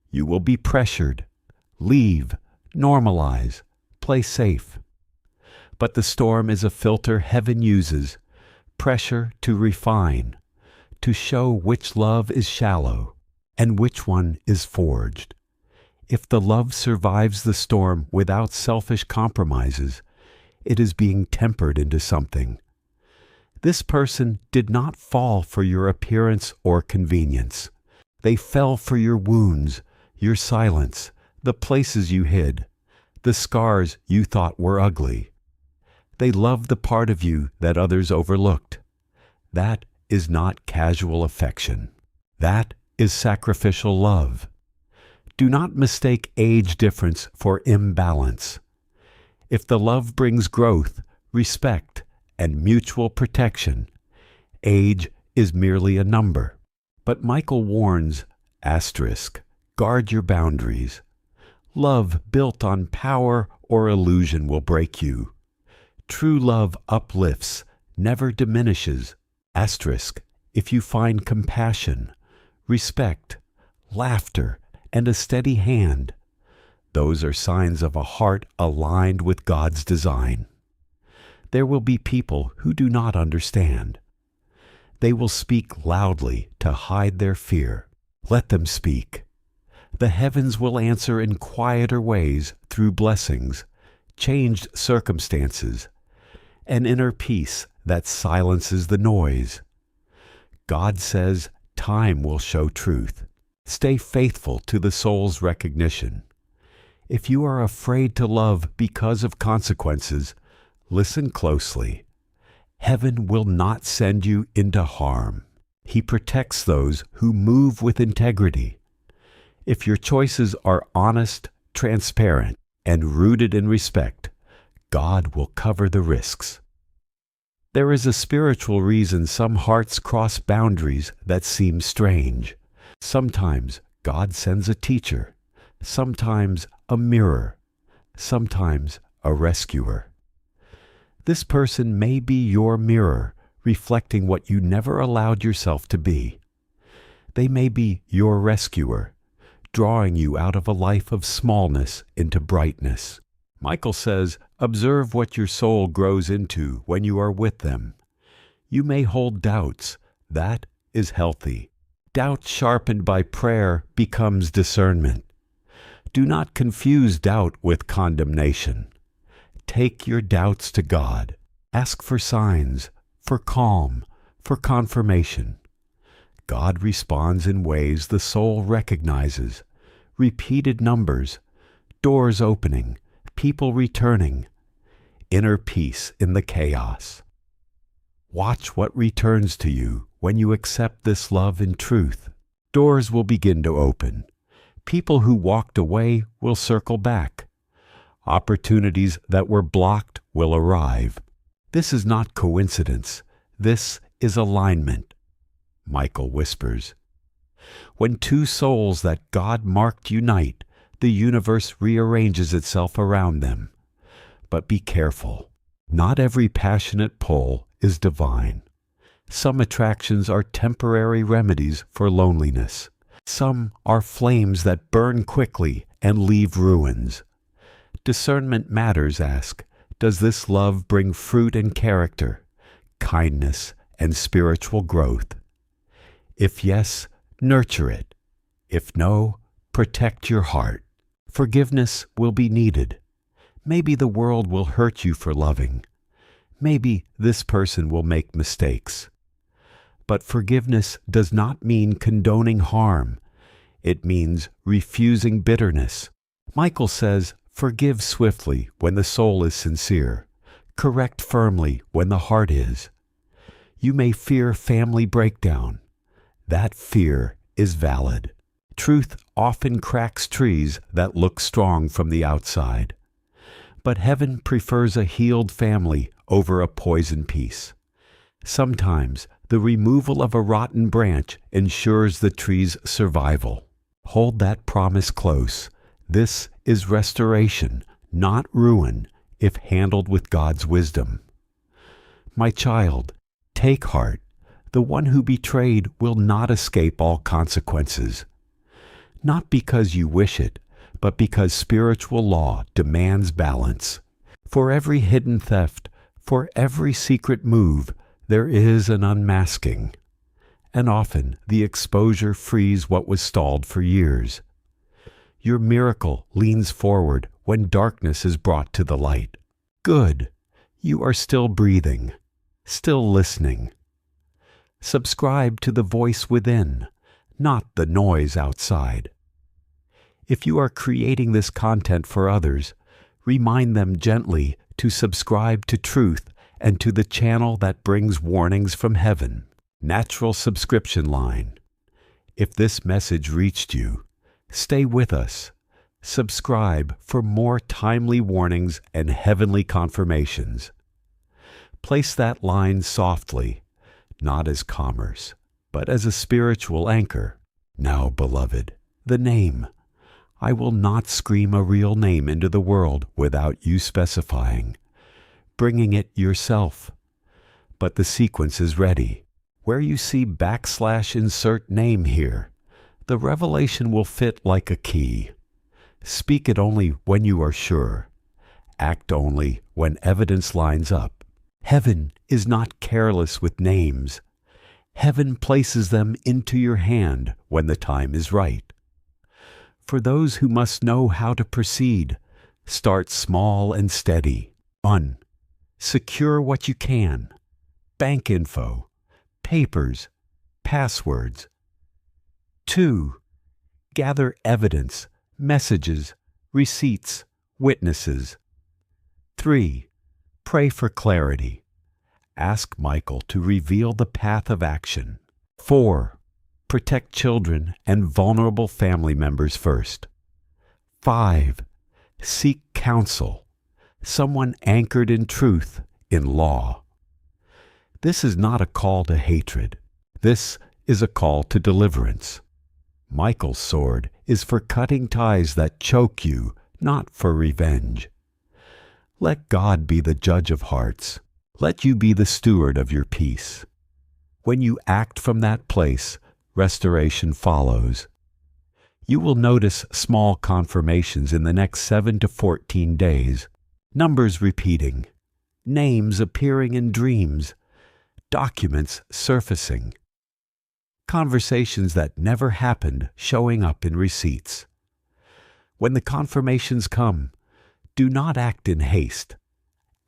[SPEAKER 1] You will be pressured. Leave, normalize, play safe. But the storm is a filter heaven uses, pressure to refine, to show which love is shallow and which one is forged. If the love survives the storm without selfish compromises, it is being tempered into something. This person did not fall for your appearance or convenience. They fell for your wounds, your silence, the places you hid, the scars you thought were ugly. They loved the part of you that others overlooked. That is not casual affection. That is sacrificial love. Do not mistake age difference for imbalance. If the love brings growth, respect, and mutual protection, age is merely a number. But Michael warns, guard your boundaries. Love built on power or illusion will break you. True love uplifts, never diminishes. If you find compassion, respect, laughter, and a steady hand, those are signs of a heart aligned with God's design. There will be people who do not understand. They will speak loudly to hide their fear. Let them speak. The heavens will answer in quieter ways through blessings, changed circumstances, an inner peace that silences the noise. God says time will show truth. Stay faithful to the soul's recognition. If you are afraid to love because of consequences, listen closely. Heaven will not send you into harm. He protects those who move with integrity. If your choices are honest, transparent, and rooted in respect, God will cover the risks. There is a spiritual reason some hearts cross boundaries that seem strange. Sometimes God sends a teacher, sometimes a mirror, sometimes a rescuer. This person may be your mirror, reflecting what you never allowed yourself to be. They may be your rescuer, drawing you out of a life of smallness into brightness. Michael says, observe what your soul grows into when you are with them. You may hold doubts. That is healthy. Doubt sharpened by prayer becomes discernment. Do not confuse doubt with condemnation. Take your doubts to God. Ask for signs, for calm, for confirmation. God responds in ways the soul recognizes: repeated numbers, doors opening, people returning, inner peace in the chaos. Watch what returns to you when you accept this love and truth. Doors will begin to open. People who walked away will circle back. Opportunities that were blocked will arrive. This is not coincidence. This is alignment. Michael whispers. When two souls that God marked unite, the universe rearranges itself around them. But be careful. Not every passionate pull is divine. Some attractions are temporary remedies for loneliness. Some are flames that burn quickly and leave ruins. Discernment matters. Ask, does this love bring fruit and character, kindness and spiritual growth? If yes, nurture it. If no, protect your heart. Forgiveness will be needed. Maybe the world will hurt you for loving. Maybe this person will make mistakes. But forgiveness does not mean condoning harm. It means refusing bitterness. Michael says, forgive swiftly when the soul is sincere. Correct firmly when the heart is. You may fear family breakdown. That fear is valid. Truth often cracks trees that look strong from the outside. But heaven prefers a healed family over a poisoned peace. Sometimes the removal of a rotten branch ensures the tree's survival. Hold that promise close. This is restoration, not ruin, if handled with God's wisdom. My child, take heart. The one who betrayed will not escape all consequences. Not because you wish it, but because spiritual law demands balance. For every hidden theft, for every secret move, there is an unmasking. And often the exposure frees what was stalled for years. Your miracle leans forward when darkness is brought to the light. Good. You are still breathing, still listening. Subscribe to the voice within, not the noise outside. If you are creating this content for others, remind them gently to subscribe to truth and to the channel that brings warnings from heaven. Natural subscription line. If this message reached you, stay with us. Subscribe for more timely warnings and heavenly confirmations. Place that line softly, not as commerce, but as a spiritual anchor. Now, beloved, the name. I will not scream a real name into the world without you specifying, bringing it yourself. But the sequence is ready. Where you see \insert name here, the revelation will fit like a key. Speak it only when you are sure. Act only when evidence lines up. Heaven is not careless with names. Heaven places them into your hand when the time is right. For those who must know how to proceed, start small and steady. 1. Secure what you can. Bank info, papers, passwords. 2. Gather evidence, messages, receipts, witnesses. 3. Pray for clarity. Ask Michael to reveal the path of action. 4. Protect children and vulnerable family members first. 5. Seek counsel, someone anchored in truth, in law. This is not a call to hatred. This is a call to deliverance. Michael's sword is for cutting ties that choke you, not for revenge. Let God be the judge of hearts. Let you be the steward of your peace. When you act from that place, restoration follows. You will notice small confirmations in the next 7 to 14 days. Numbers repeating, names appearing in dreams, documents surfacing, conversations that never happened showing up in receipts. When the confirmations come, do not act in haste.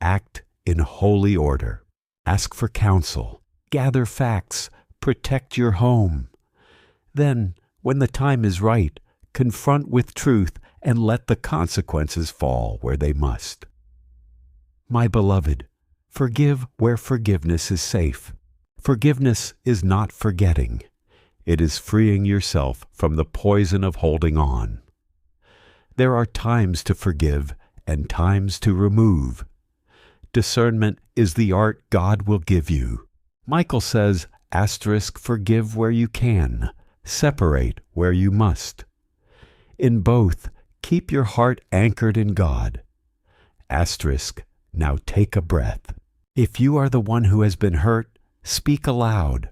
[SPEAKER 1] Act in holy order. Ask for counsel. gather facts, protect your home. Then, when the time is right, confront with truth and let the consequences fall where they must. My beloved, forgive where forgiveness is safe. Forgiveness is not forgetting. It is freeing yourself from the poison of holding on. There are times to forgive and times to remove. Discernment is the art God will give you. Michael says, forgive where you can, separate where you must. In both, keep your heart anchored in God. Now take a breath. If you are the one who has been hurt, speak aloud.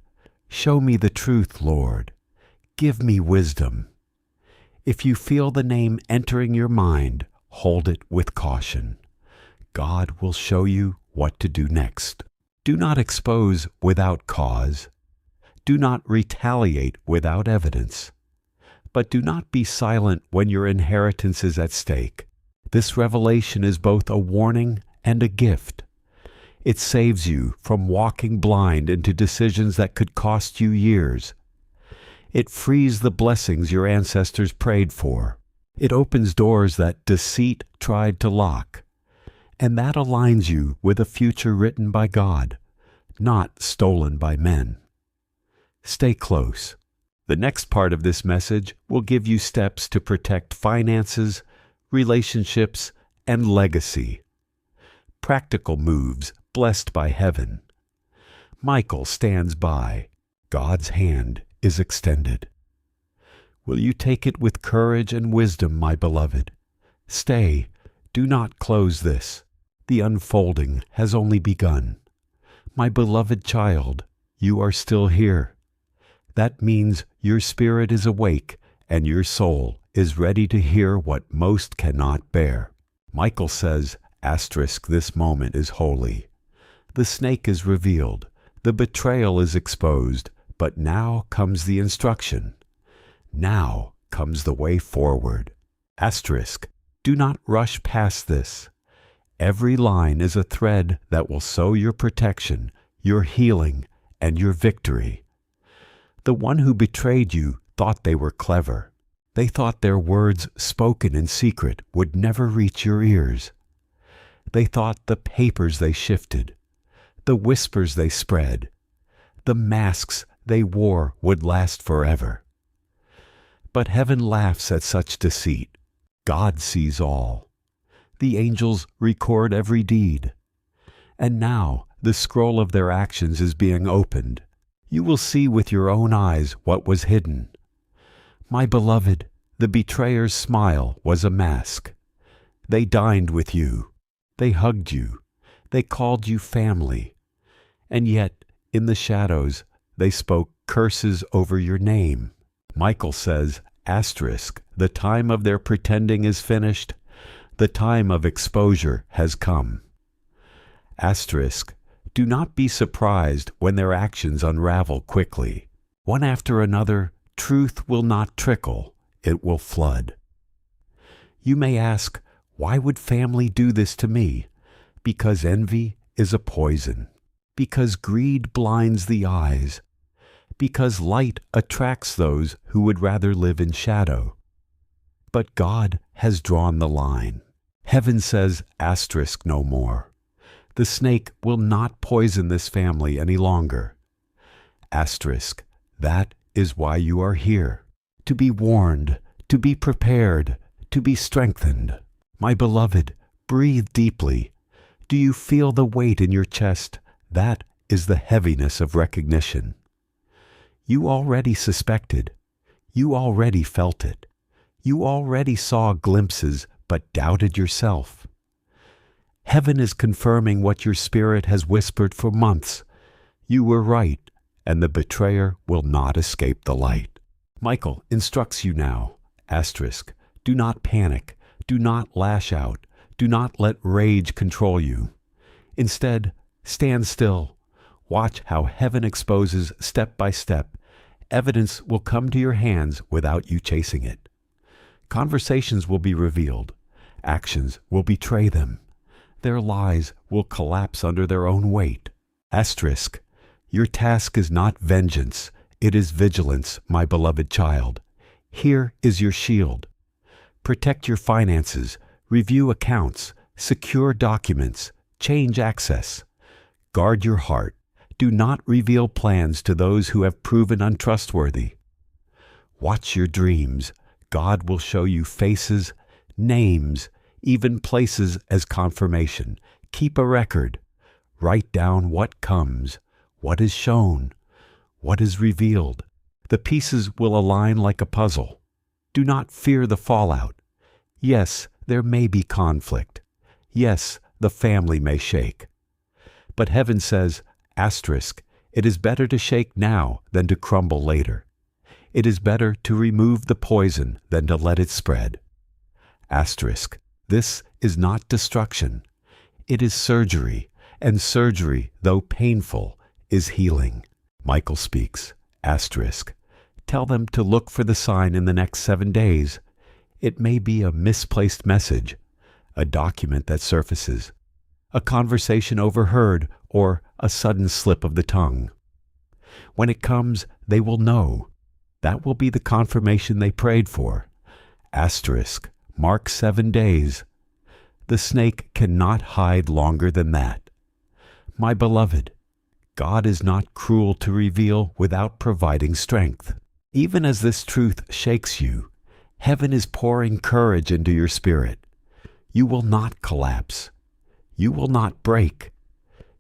[SPEAKER 1] Show me the truth, Lord. Give me wisdom. If you feel the name entering your mind, hold it with caution. God will show you what to do next. Do not expose without cause. Do not retaliate without evidence. But do not be silent when your inheritance is at stake. This revelation is both a warning and a gift. It saves you from walking blind into decisions that could cost you years. It frees the blessings your ancestors prayed for. It opens doors that deceit tried to lock. And that aligns you with a future written by God, not stolen by men. Stay close. The next part of this message will give you steps to protect finances, relationships, and legacy. Practical moves blessed by heaven. Michael stands by. God's hand is extended. Will you take it with courage and wisdom, my beloved? Stay. Do not close this. The unfolding has only begun. My beloved child, you are still here. That means your spirit is awake and your soul is ready to hear what most cannot bear. Michael says, this moment is holy. The snake is revealed. The betrayal is exposed. But now comes the instruction. Now comes the way forward. Do not rush past this. Every line is a thread that will sow your protection, your healing, and your victory. The one who betrayed you thought they were clever. They thought their words spoken in secret would never reach your ears. They thought the papers they shifted, the whispers they spread, the masks they wore would last forever. But heaven laughs at such deceit. God sees all. The angels record every deed. And now the scroll of their actions is being opened. You will see with your own eyes what was hidden. My beloved, the betrayer's smile was a mask. They dined with you. They hugged you. They called you family. And yet, in the shadows, they spoke curses over your name. Michael says, the time of their pretending is finished. The time of exposure has come. Do not be surprised when their actions unravel quickly. One after another, truth will not trickle, it will flood. You may ask, why would family do this to me? Because envy is a poison. Because greed blinds the eyes. Because light attracts those who would rather live in shadow. But God has drawn the line. Heaven says, no more. The snake will not poison this family any longer. That is why you are here. To be warned, to be prepared, to be strengthened. My beloved, breathe deeply. Do you feel the weight in your chest? That is the heaviness of recognition. You already suspected. You already felt it. You already saw glimpses, but doubted yourself. Heaven is confirming what your spirit has whispered for months. You were right, and the betrayer will not escape the light. Michael instructs you now, do not panic, do not lash out, do not let rage control you. Instead, stand still. Watch how heaven exposes step by step. Evidence will come to your hands without you chasing it. Conversations will be revealed. Actions will betray them. Their lies will collapse under their own weight. Your task is not vengeance, it is vigilance, my beloved child. Here is your shield. Protect your finances, review accounts, secure documents, change access. Guard your heart. Do not reveal plans to those who have proven untrustworthy. Watch your dreams. God will show you faces, names, even places as confirmation. Keep a record. Write down what comes, what is shown, what is revealed. The pieces will align like a puzzle. Do not fear the fallout. Yes, there may be conflict. Yes, the family may shake. But heaven says, asterisk, it is better to shake now than to crumble later. It is better to remove the poison than to let it spread. Asterisk, this is not destruction. It is surgery, and surgery, though painful, is healing. Michael speaks. Asterisk, tell them to look for the sign in the next 7 days. It may be a misplaced message, a document that surfaces, a conversation overheard, or a sudden slip of the tongue. When it comes, they will know. That will be the confirmation they prayed for. Asterisk, mark 7 days. The snake cannot hide longer than that. My beloved, God is not cruel to reveal without providing strength. Even as this truth shakes you, heaven is pouring courage into your spirit. You will not collapse. You will not break.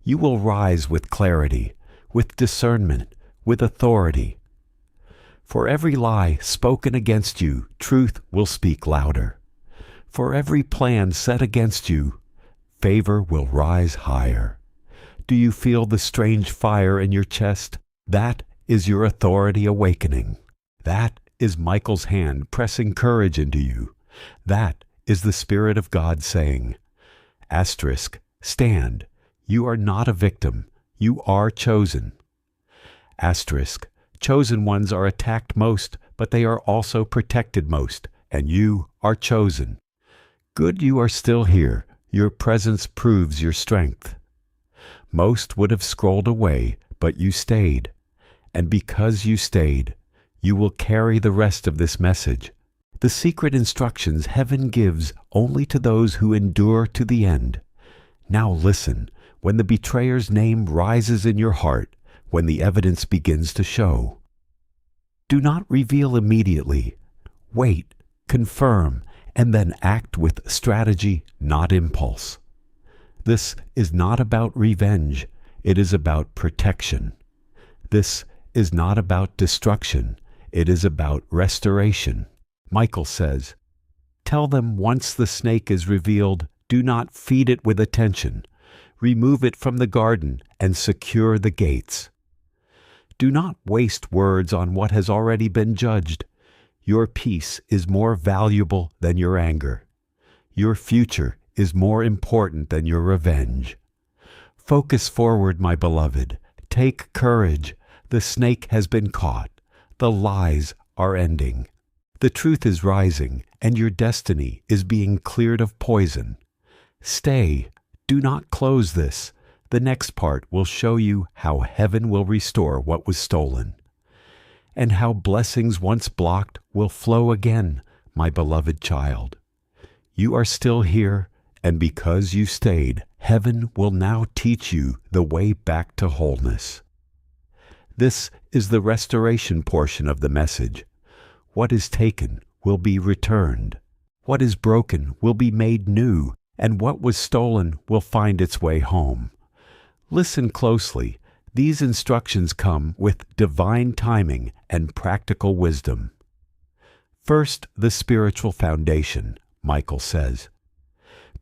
[SPEAKER 1] You will rise with clarity, with discernment, with authority. For every lie spoken against you, truth will speak louder. For every plan set against you, favor will rise higher. Do you feel the strange fire in your chest? That is your authority awakening. That is Michael's hand pressing courage into you. That is the Spirit of God saying, asterisk, stand. You are not a victim. You are chosen. Asterisk, chosen ones are attacked most, but they are also protected most, and you are chosen. Good you are still here. Your presence proves your strength. Most would have scrolled away, but you stayed. And because you stayed, you will carry the rest of this message. The secret instructions heaven gives only to those who endure to the end. Now listen, when the betrayer's name rises in your heart, when the evidence begins to show. Do not reveal immediately. Wait, confirm, and then act with strategy, not impulse. This is not about revenge. It is about protection. This is not about destruction. It is about restoration. Michael says, tell them once the snake is revealed, do not feed it with attention. Remove it from the garden and secure the gates. Do not waste words on what has already been judged. Your peace is more valuable than your anger. Your future is more important than your revenge. Focus forward, my beloved. Take courage. The snake has been caught. The lies are ending. The truth is rising, and your destiny is being cleared of poison. Stay. Do not close this. The next part will show you how heaven will restore what was stolen, and how blessings once blocked will flow again, my beloved child. You are still here, and because you stayed, heaven will now teach you the way back to wholeness. This is the restoration portion of the message. What is taken will be returned. What is broken will be made new, and what was stolen will find its way home. Listen closely. These instructions come with divine timing and practical wisdom. First, the spiritual foundation, Michael says.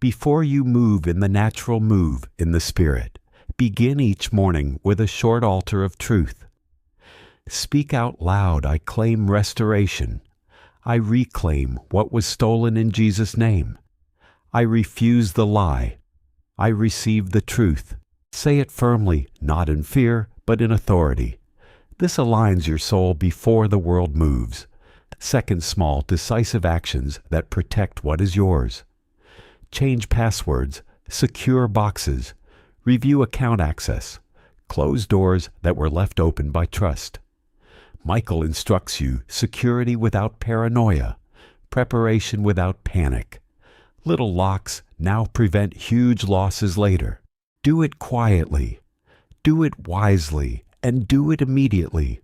[SPEAKER 1] Before you move in the natural, move in the Spirit. Begin each morning with a short altar of truth. Speak out loud, I claim restoration. I reclaim what was stolen in Jesus' name. I refuse the lie. I receive the truth. Say it firmly, not in fear, but in authority. This aligns your soul before the world moves. Second, small, decisive actions that protect what is yours. Change passwords, secure boxes, review account access, close doors that were left open by trust. Michael instructs you security without paranoia, preparation without panic. Little locks now prevent huge losses later. Do it quietly, do it wisely, and do it immediately.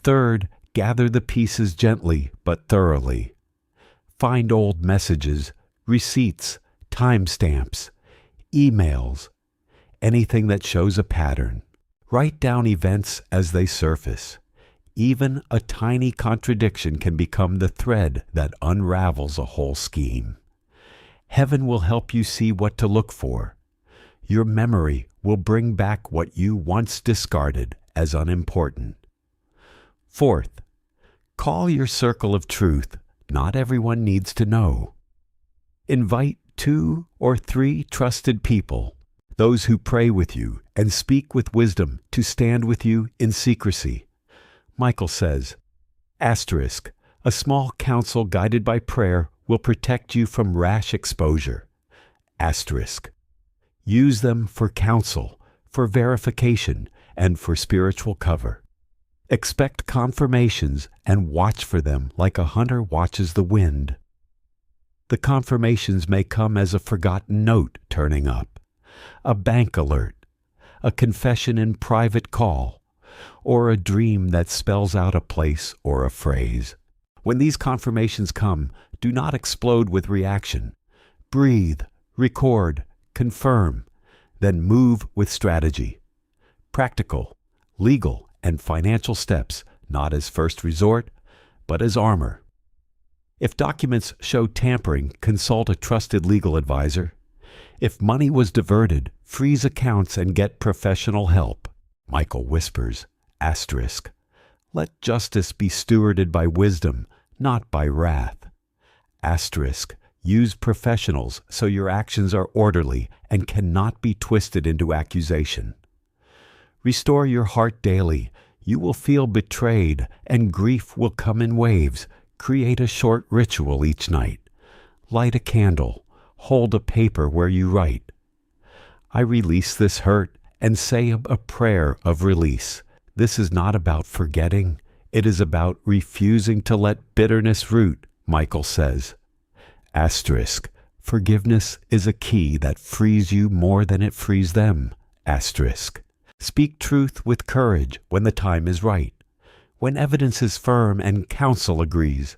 [SPEAKER 1] Third, gather the pieces gently but thoroughly. Find old messages, receipts, timestamps, emails, anything that shows a pattern. Write down events as they surface. Even a tiny contradiction can become the thread that unravels a whole scheme. Heaven will help you see what to look for. Your memory will bring back what you once discarded as unimportant. Fourth, call your circle of truth. Not everyone needs to know. Invite 2 or 3 trusted people, those who pray with you and speak with wisdom, to stand with you in secrecy. Michael says, asterisk, a small counsel guided by prayer will protect you from rash exposure. Asterisk. Use them for counsel, for verification, and for spiritual cover. Expect confirmations and watch for them like a hunter watches the wind. The confirmations may come as a forgotten note turning up, a bank alert, a confession in private call, or a dream that spells out a place or a phrase. When these confirmations come, do not explode with reaction. Breathe, record, confirm, then move with strategy. Practical, legal, and financial steps, not as first resort, but as armor. If documents show tampering, consult a trusted legal advisor. If money was diverted, freeze accounts and get professional help. Michael whispers, asterisk, let justice be stewarded by wisdom, not by wrath. Asterisk, use professionals so your actions are orderly and cannot be twisted into accusation. Restore your heart daily. You will feel betrayed, and grief will come in waves. Create a short ritual each night. Light a candle. Hold a paper where you write. I release this hurt, and say a prayer of release. This is not about forgetting. It is about refusing to let bitterness root, Michael says. Asterisk, forgiveness is a key that frees you more than it frees them. Asterisk. Speak truth with courage when the time is right. When evidence is firm and counsel agrees,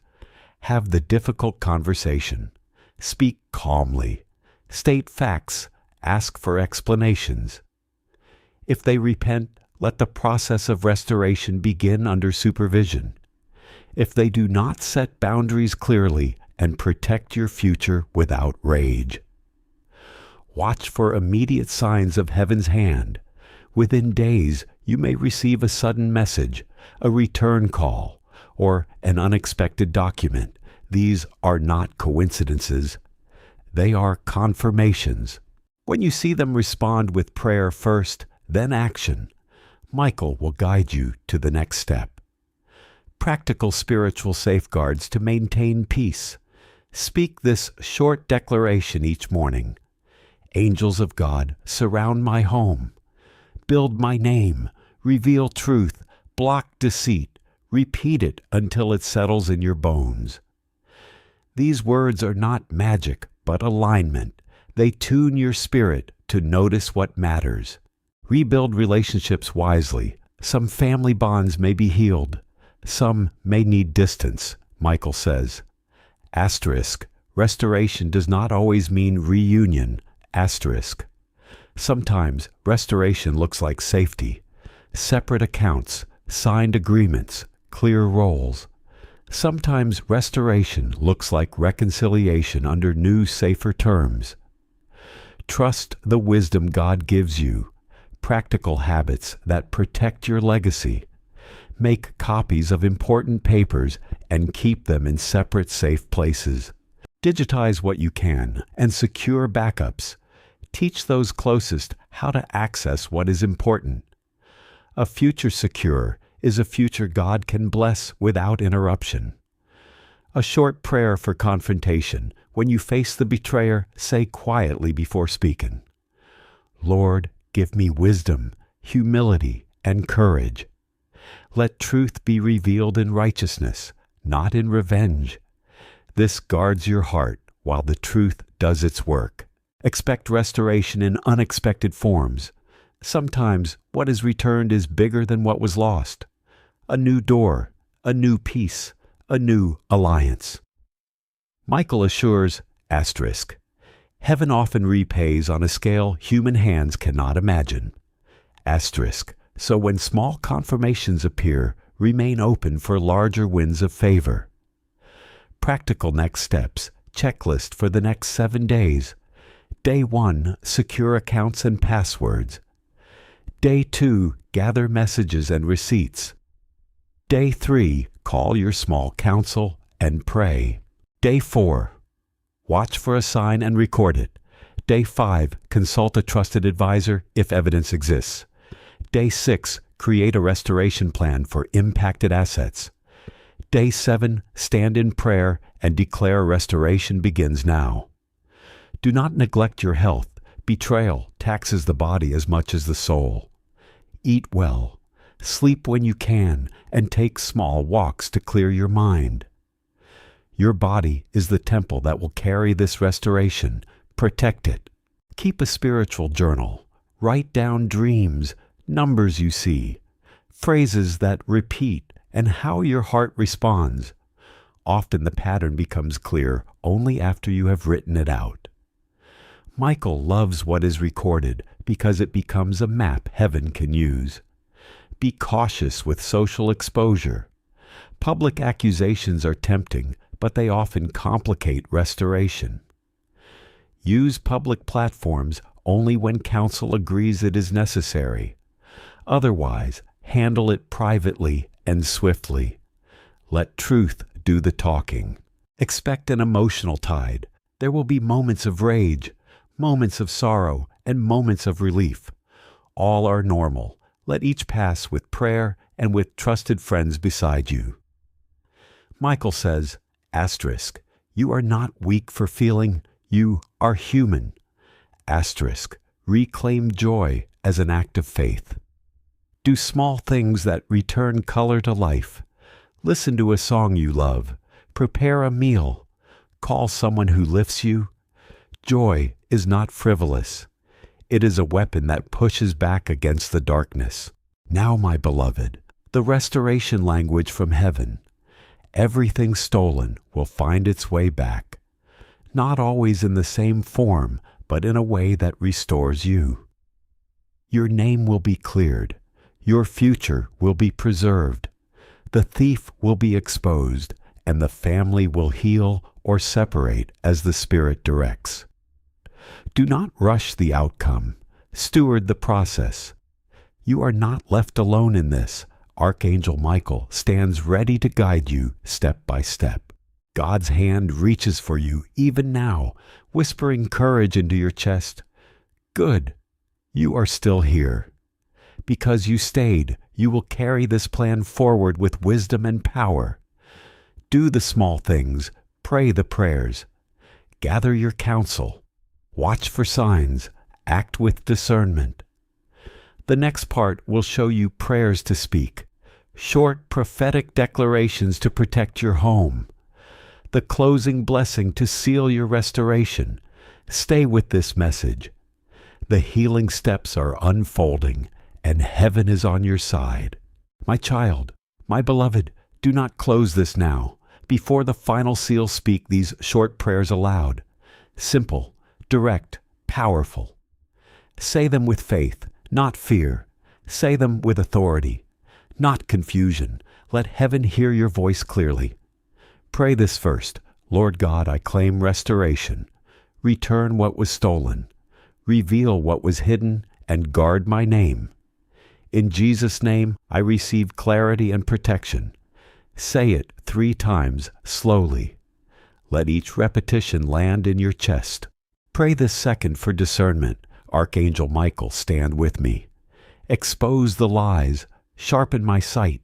[SPEAKER 1] have the difficult conversation. Speak calmly. State facts. Ask for explanations. If they repent, let the process of restoration begin under supervision. If they do not set boundaries clearly, and protect your future without rage. Watch for immediate signs of heaven's hand. Within days, you may receive a sudden message, a return call, or an unexpected document. These are not coincidences. They are confirmations. When you see them, respond with prayer first, then action. Michael will guide you to the next step. Practical spiritual safeguards to maintain peace. Speak this short declaration each morning. Angels of God, surround my home. Build my name. Reveal truth. Block deceit. Repeat it until it settles in your bones. These words are not magic, but alignment. They tune your spirit to notice what matters. Rebuild relationships wisely. Some family bonds may be healed. Some may need distance, Michael says. Asterisk, restoration does not always mean reunion. Asterisk. Sometimes restoration looks like safety, separate accounts, signed agreements, clear roles. Sometimes restoration looks like reconciliation under new, safer terms. Trust the wisdom God gives you, practical habits that protect your legacy. Make copies of important papers and keep them in separate, safe places. Digitize what you can and secure backups. Teach those closest how to access what is important. A future secure is a future God can bless without interruption. A short prayer for confrontation. When you face the betrayer, say quietly before speaking, Lord, give me wisdom. humility, and courage. Let truth be revealed in righteousness, not in revenge. This guards your heart while the truth does its work. Expect restoration in unexpected forms. Sometimes what is returned is bigger than what was lost. A new door, a new peace, a new alliance. Michael assures, asterisk, heaven often repays on a scale human hands cannot imagine. Asterisk, so when small confirmations appear, remain open for larger winds of favor. Practical next steps, checklist for the next 7 days. Day 1, secure accounts and passwords. Day 2, gather messages and receipts. Day 3, call your small counsel and pray. Day 4, watch for a sign and record it. Day 5, consult a trusted advisor if evidence exists. Day 6, create a restoration plan for impacted assets. Day 7, stand in prayer and declare restoration begins now. Do not neglect your health. Betrayal taxes the body as much as the soul. Eat well, sleep when you can, and take small walks to clear your mind. Your body is the temple that will carry this restoration. Protect it. Keep a spiritual journal. Write down dreams, numbers you see, phrases that repeat, and how your heart responds. Often the pattern becomes clear only after you have written it out. Michael loves what is recorded because it becomes a map heaven can use. Be cautious with social exposure. Public accusations are tempting, but they often complicate restoration. Use public platforms only when counsel agrees it is necessary. Otherwise, handle it privately and swiftly. Let truth do the talking. Expect an emotional tide. There will be moments of rage, moments of sorrow, and moments of relief. All are normal. Let each pass with prayer and with trusted friends beside you. Michael says, asterisk, you are not weak for feeling, you are human. Asterisk, reclaim joy as an act of faith. Do small things that return color to life. Listen to a song you love. Prepare a meal. Call someone who lifts you. Joy is not frivolous. It is a weapon that pushes back against the darkness. Now, my beloved, the restoration language from heaven. Everything stolen will find its way back. Not always in the same form, but in a way that restores you. Your name will be cleared. Your future will be preserved. The thief will be exposed, and the family will heal or separate as the Spirit directs. Do not rush the outcome. Steward the process. You are not left alone in this. Archangel Michael stands ready to guide you step by step. God's hand reaches for you even now, whispering courage into your chest. Good, you are still here. Because you stayed, you will carry this plan forward with wisdom and power. Do the small things, pray the prayers, gather your counsel, watch for signs, act with discernment. The next part will show you prayers to speak, short prophetic declarations to protect your home, the closing blessing to seal your restoration. Stay with this message. The healing steps are unfolding, and heaven is on your side. My child, my beloved, do not close this now. Before the final seal, speak these short prayers aloud. Simple, direct, powerful. Say them with faith, not fear. Say them with authority, not confusion. Let heaven hear your voice clearly. Pray this first. Lord God, I claim restoration. Return what was stolen. Reveal what was hidden, and guard my name. In Jesus' name, I receive clarity and protection. Say it 3 times slowly. Let each repetition land in your chest. Pray this second for discernment. Archangel Michael, stand with me. Expose the lies. Sharpen my sight.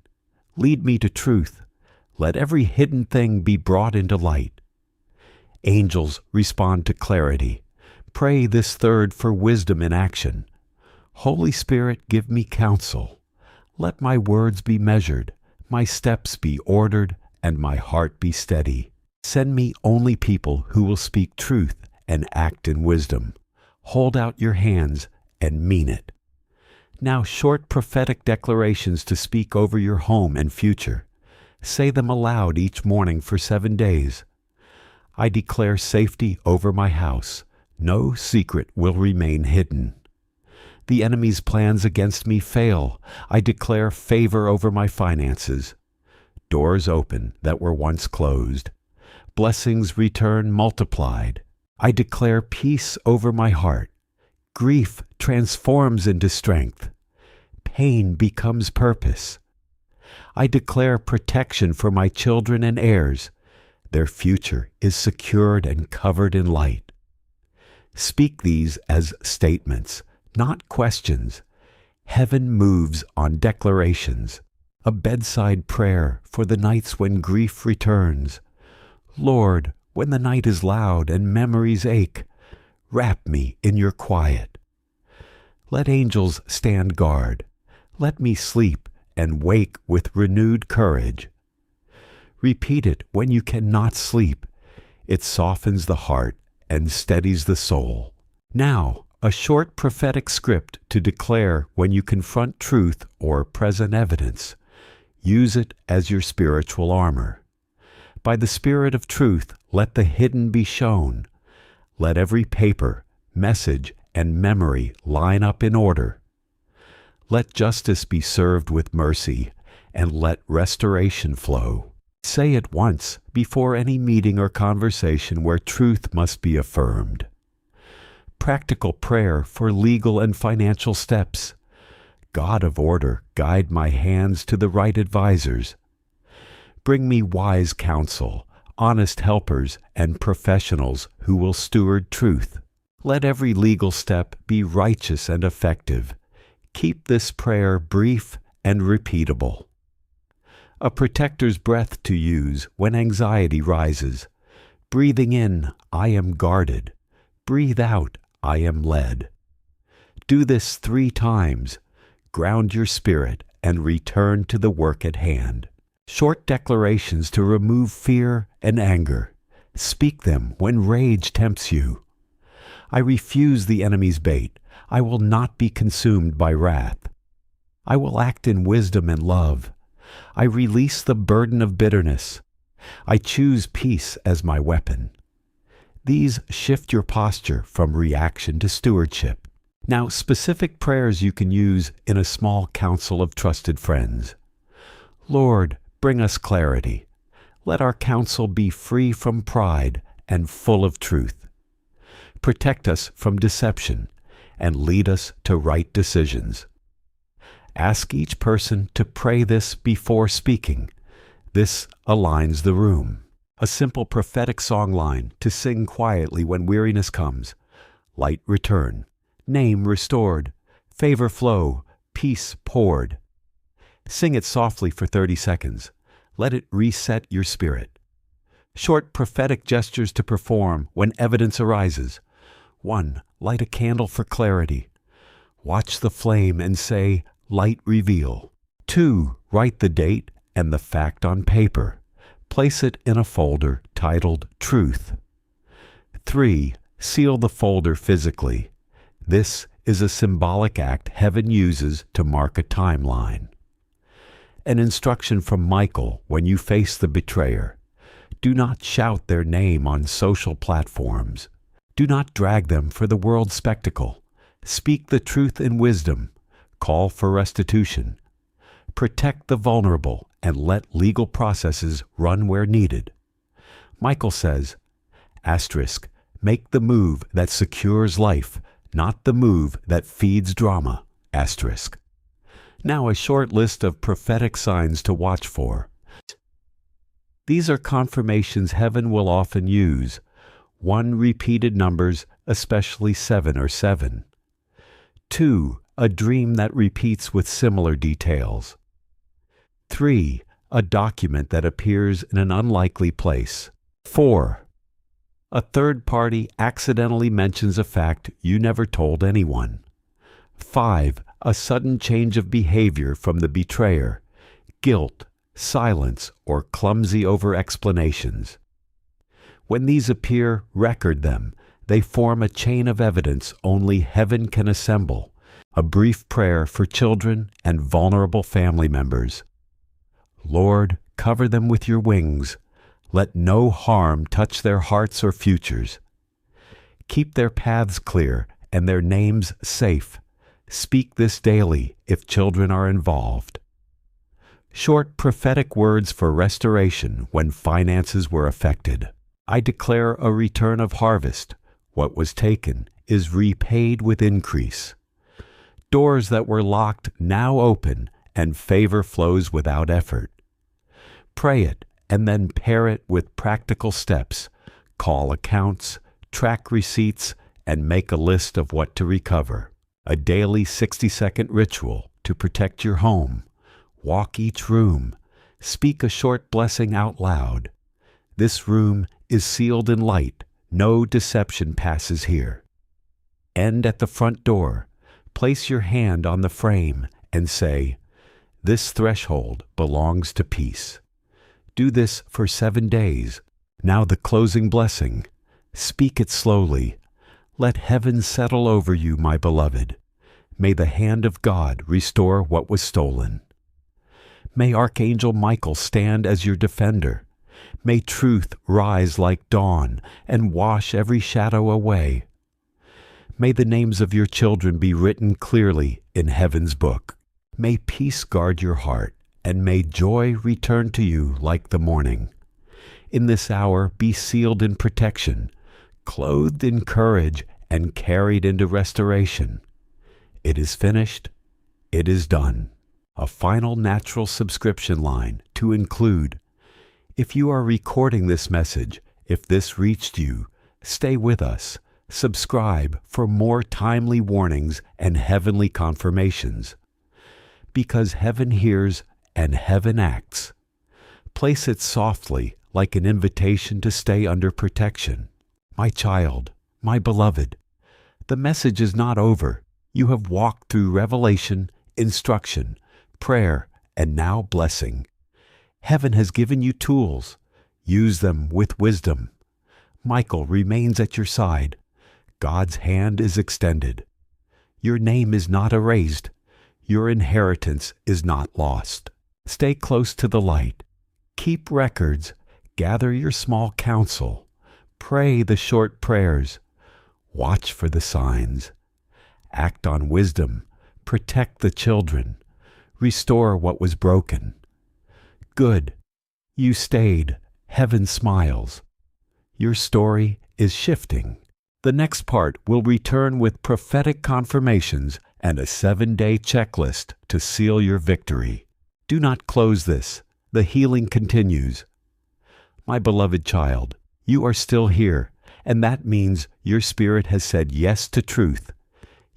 [SPEAKER 1] Lead me to truth. Let every hidden thing be brought into light. Angels, respond to clarity. Pray this third for wisdom in action. Holy Spirit, give me counsel. Let my words be measured, my steps be ordered, and my heart be steady. Send me only people who will speak truth and act in wisdom. Hold out your hands and mean it. Now short prophetic declarations to speak over your home and future. Say them aloud each morning for 7 days. I declare safety over my house. No secret will remain hidden. The enemy's plans against me fail. I declare favor over my finances. Doors open that were once closed. Blessings return multiplied. I declare peace over my heart. Grief transforms into strength. Pain becomes purpose. I declare protection for my children and heirs. Their future is secured and covered in light. Speak these as statements, not questions. Heaven moves on declarations. A bedside prayer for the nights when grief returns. Lord, when the night is loud and memories ache, wrap me in your quiet. Let angels stand guard. Let me sleep and wake with renewed courage. Repeat it when you cannot sleep. It softens the heart and steadies the soul. Now, a short prophetic script to declare when you confront truth or present evidence. Use it as your spiritual armor. By the Spirit of truth, let the hidden be shown. Let every paper, message, and memory line up in order. Let justice be served with mercy, and let restoration flow. Say it once before any meeting or conversation where truth must be affirmed. Practical prayer for legal and financial steps. God of order, guide my hands to the right advisors. Bring me wise counsel, honest helpers, and professionals who will steward truth. Let every legal step be righteous and effective. Keep this prayer brief and repeatable. A protector's breath to use when anxiety rises. Breathing in, I am guarded. Breathe out, I am led. Do this 3 times. Ground your spirit and return to the work at hand. Short declarations to remove fear and anger. Speak them when rage tempts you. I refuse the enemy's bait. I will not be consumed by wrath. I will act in wisdom and love. I release the burden of bitterness. I choose peace as my weapon. These shift your posture from reaction to stewardship. Now, specific prayers you can use in a small council of trusted friends. Lord, bring us clarity. Let our counsel be free from pride and full of truth. Protect us from deception and lead us to right decisions. Ask each person to pray this before speaking. This aligns the room. A simple prophetic song line to sing quietly when weariness comes. Light return, name restored, favor flow, peace poured. Sing it softly for 30 seconds. Let it reset your spirit. Short prophetic gestures to perform when evidence arises. 1. Light a candle for clarity. Watch the flame and say, light reveal. 2. Write the date and the fact on paper. Place it in a folder titled Truth. 3. Seal the folder physically. This is a symbolic act heaven uses to mark a timeline. An instruction from Michael when you face the betrayer. Do not shout their name on social platforms. Do not drag them for the world's spectacle. Speak the truth in wisdom. Call for restitution. Protect the vulnerable and let legal processes run where needed. Michael says, make the move that secures life, not the move that feeds drama. Now a short list of prophetic signs to watch for. These are confirmations heaven will often use. 1. Repeated numbers, especially 7 or 7. 2. A dream that repeats with similar details. 3. A document that appears in an unlikely place. 4. A third party accidentally mentions a fact you never told anyone. 5. A sudden change of behavior from the betrayer, guilt, silence, or clumsy over-explanations. When these appear, record them. They form a chain of evidence only heaven can assemble, a brief prayer for children and vulnerable family members. Lord, cover them with your wings. Let no harm touch their hearts or futures. Keep their paths clear and their names safe. Speak this daily if children are involved. Short prophetic words for restoration when finances were affected. I declare a return of harvest. What was taken is repaid with increase. Doors that were locked now open, and favor flows without effort. Pray it, and then pair it with practical steps. Call accounts, track receipts, and make a list of what to recover. A daily 60-second ritual to protect your home. Walk each room. Speak a short blessing out loud. This room is sealed in light. No deception passes here. End at the front door. Place your hand on the frame and say, "This threshold belongs to peace." Do this for 7 days. Now the closing blessing. Speak it slowly. Let heaven settle over you, my beloved. May the hand of God restore what was stolen. May Archangel Michael stand as your defender. May truth rise like dawn and wash every shadow away. May the names of your children be written clearly in heaven's book. May peace guard your heart, and may joy return to you like the morning. In this hour be sealed in protection, clothed in courage, and carried into restoration. It is finished. It is done. A final natural subscription line to include: if you are recording this message, if this reached you, stay with us. Subscribe for more timely warnings and heavenly confirmations. Because heaven hears and heaven acts. Place it softly, like an invitation to stay under protection. My child, my beloved, the message is not over. You have walked through revelation, instruction, prayer, and now blessing. Heaven has given you tools. Use them with wisdom. Michael remains at your side. God's hand is extended. Your name is not erased. Your inheritance is not lost. Stay close to the light. Keep records. Gather your small counsel. Pray the short prayers. Watch for the signs. Act on wisdom. Protect the children. Restore what was broken. Good. You stayed. Heaven smiles. Your story is shifting. The next part will return with prophetic confirmations and a 7-day checklist to seal your victory. Do not close this. The healing continues. My beloved child, you are still here, and that means your spirit has said yes to truth,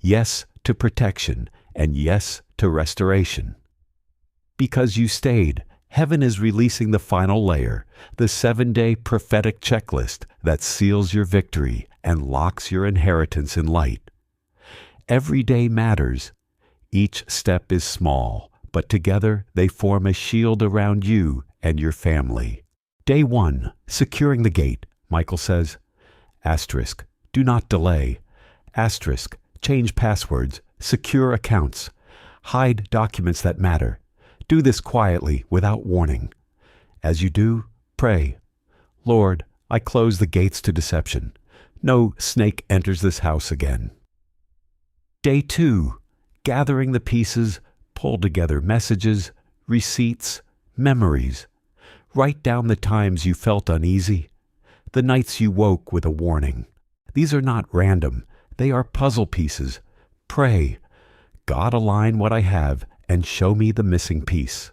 [SPEAKER 1] yes to protection, and yes to restoration. Because you stayed, heaven is releasing the final layer, the 7-day prophetic checklist that seals your victory and locks your inheritance in light. Every day matters. Each step is small, but together they form a shield around you and your family. Day 1, securing the gate. Michael says, asterisk, do not delay. Asterisk, change passwords, secure accounts, hide documents that matter. Do this quietly without warning. As you do, pray, Lord, I close the gates to deception. No snake enters this house again. Day 2, gathering the pieces, pull together messages, receipts, memories. Write down the times you felt uneasy, the nights you woke with a warning. These are not random. They are puzzle pieces. Pray, God, align what I have and show me the missing piece.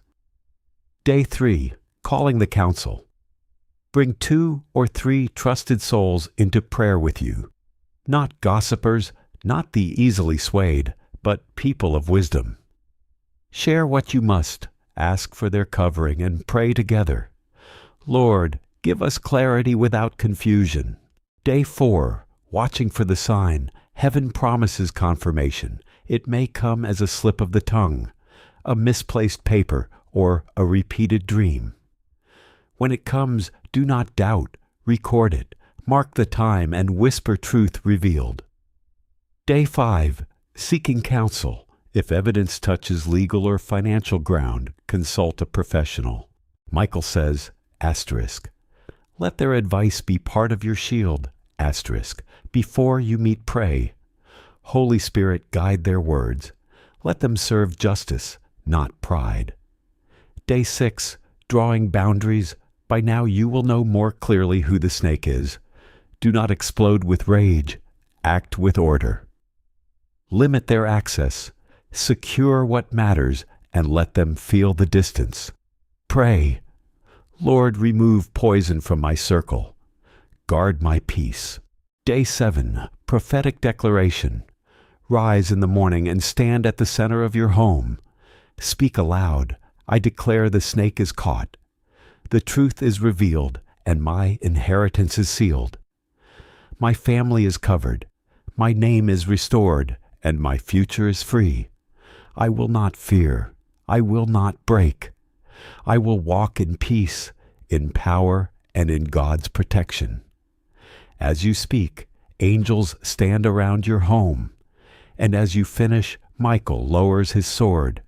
[SPEAKER 1] Day 3, calling the counsel. Bring 2 or 3 trusted souls into prayer with you. Not gossipers, not the easily swayed, but people of wisdom. Share what you must, ask for their covering, and pray together. Lord, give us clarity without confusion. Day 4, watching for the sign. Heaven promises confirmation. It may come as a slip of the tongue, a misplaced paper, or a repeated dream. When it comes, do not doubt, record it, mark the time, and whisper truth revealed. Day 5. Seeking counsel. If evidence touches legal or financial ground, consult a professional. Michael says, asterisk, let their advice be part of your shield, asterisk, before you meet prey. Holy Spirit, guide their words. Let them serve justice, not pride. Day 6. Drawing boundaries. By now you will know more clearly who the snake is. Do not explode with rage. Act with order. Limit their access. Secure what matters and let them feel the distance. Pray, Lord, remove poison from my circle. Guard my peace. Day 7. Prophetic declaration. Rise in the morning and stand at the center of your home. Speak aloud. I declare the snake is caught. The truth is revealed, and my inheritance is sealed. My family is covered. My name is restored, and my future is free. I will not fear. I will not break. I will walk in peace, in power, and in God's protection. As you speak, angels stand around your home, and as you finish, Michael lowers his sword,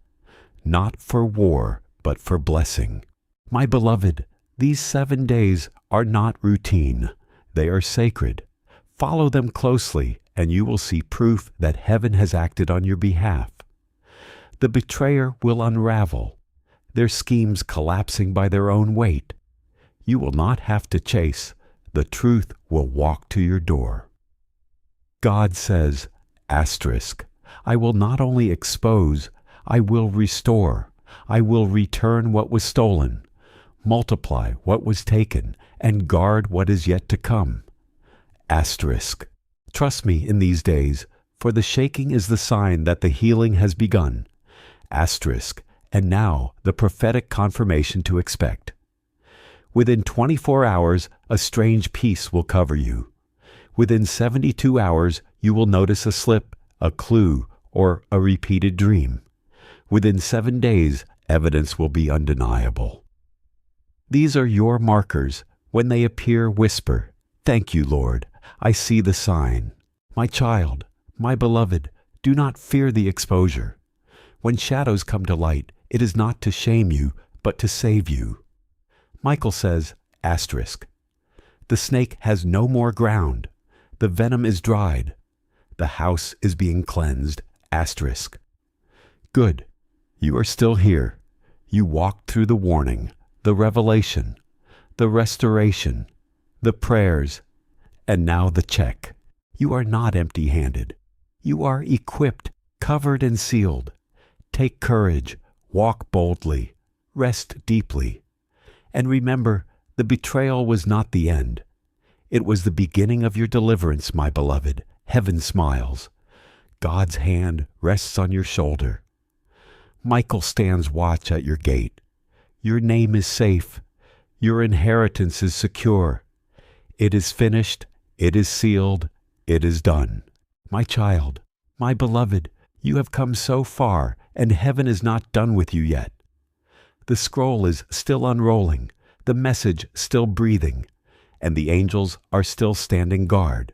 [SPEAKER 1] not for war, but for blessing. My beloved, these 7 days are not routine. They are sacred. Follow them closely, and you will see proof that heaven has acted on your behalf. The betrayer will unravel, their schemes collapsing by their own weight. You will not have to chase. The truth will walk to your door. God says, asterisk, I will not only expose, I will restore. I will return what was stolen, multiply what was taken, and guard what is yet to come. Asterisk. Trust me in these days, for the shaking is the sign that the healing has begun. Asterisk. And now the prophetic confirmation to expect. Within 24 hours, a strange peace will cover you. Within 72 hours, you will notice a slip, a clue, or a repeated dream. Within 7 days, evidence will be undeniable. These are your markers. When they appear, whisper, "Thank you, Lord. I see the sign." My child, my beloved, do not fear the exposure. When shadows come to light, it is not to shame you, but to save you. Michael says, asterisk, the snake has no more ground. The venom is dried. The house is being cleansed, asterisk. Good. You are still here. You walked through the warning, the revelation, the restoration, the prayers, and now the check. You are not empty-handed. You are equipped, covered, and sealed. Take courage, walk boldly, rest deeply. And remember, the betrayal was not the end. It was the beginning of your deliverance, my beloved. Heaven smiles. God's hand rests on your shoulder. Michael stands watch at your gate. Your name is safe. Your inheritance is secure. It is finished. It is sealed. It is done. My child, my beloved, you have come so far, and heaven is not done with you yet. The scroll is still unrolling, the message still breathing, and the angels are still standing guard.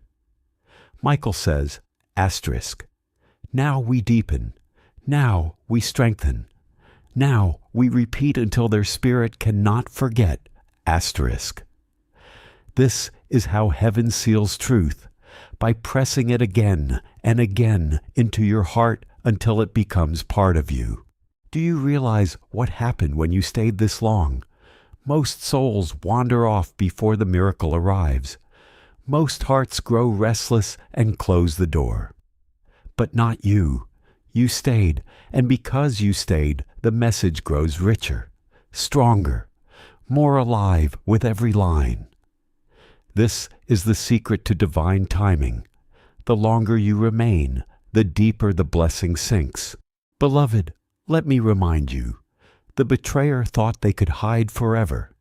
[SPEAKER 1] Michael says, asterisk, now we deepen, now we strengthen, now we repeat until their spirit cannot forget, asterisk. This is how heaven seals truth, by pressing it again and again into your heart until it becomes part of you. Do you realize what happened when you stayed this long? Most souls wander off before the miracle arrives. Most hearts grow restless and close the door. But not you. You stayed, and because you stayed, the message grows richer, stronger, more alive with every line. This is the secret to divine timing. The longer you remain, the deeper the blessing sinks. Beloved, let me remind you, the betrayer thought they could hide forever.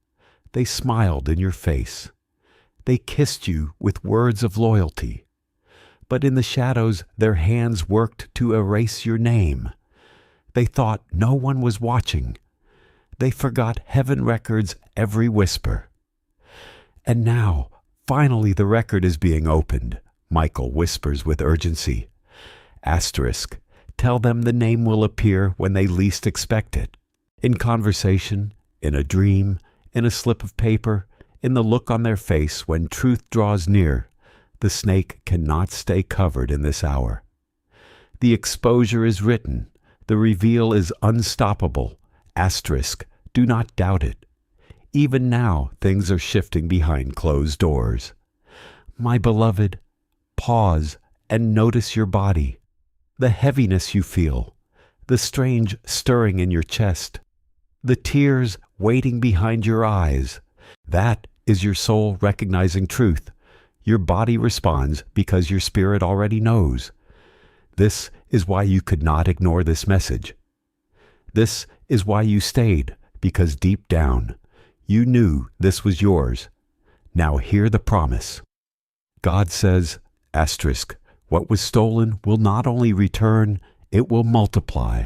[SPEAKER 1] They smiled in your face. They kissed you with words of loyalty. but in the shadows their hands worked to erase your name. They thought no one was watching. They forgot heaven records every whisper. And now, finally the record is being opened, Michael whispers with urgency. Asterisk, tell them the name will appear when they least expect it. In conversation, in a dream, in a slip of paper, in the look on their face when truth draws near, the snake cannot stay covered in this hour. The exposure is written. The reveal is unstoppable. Asterisk, do not doubt it. Even now, things are shifting behind closed doors. My beloved, pause and notice your body, the heaviness you feel, the strange stirring in your chest, the tears waiting behind your eyes. That is your soul recognizing truth. Your body responds because your spirit already knows. This is why you could not ignore this message. This is why you stayed, because deep down, you knew this was yours. Now hear the promise. God says, asterisk, what was stolen will not only return, it will multiply.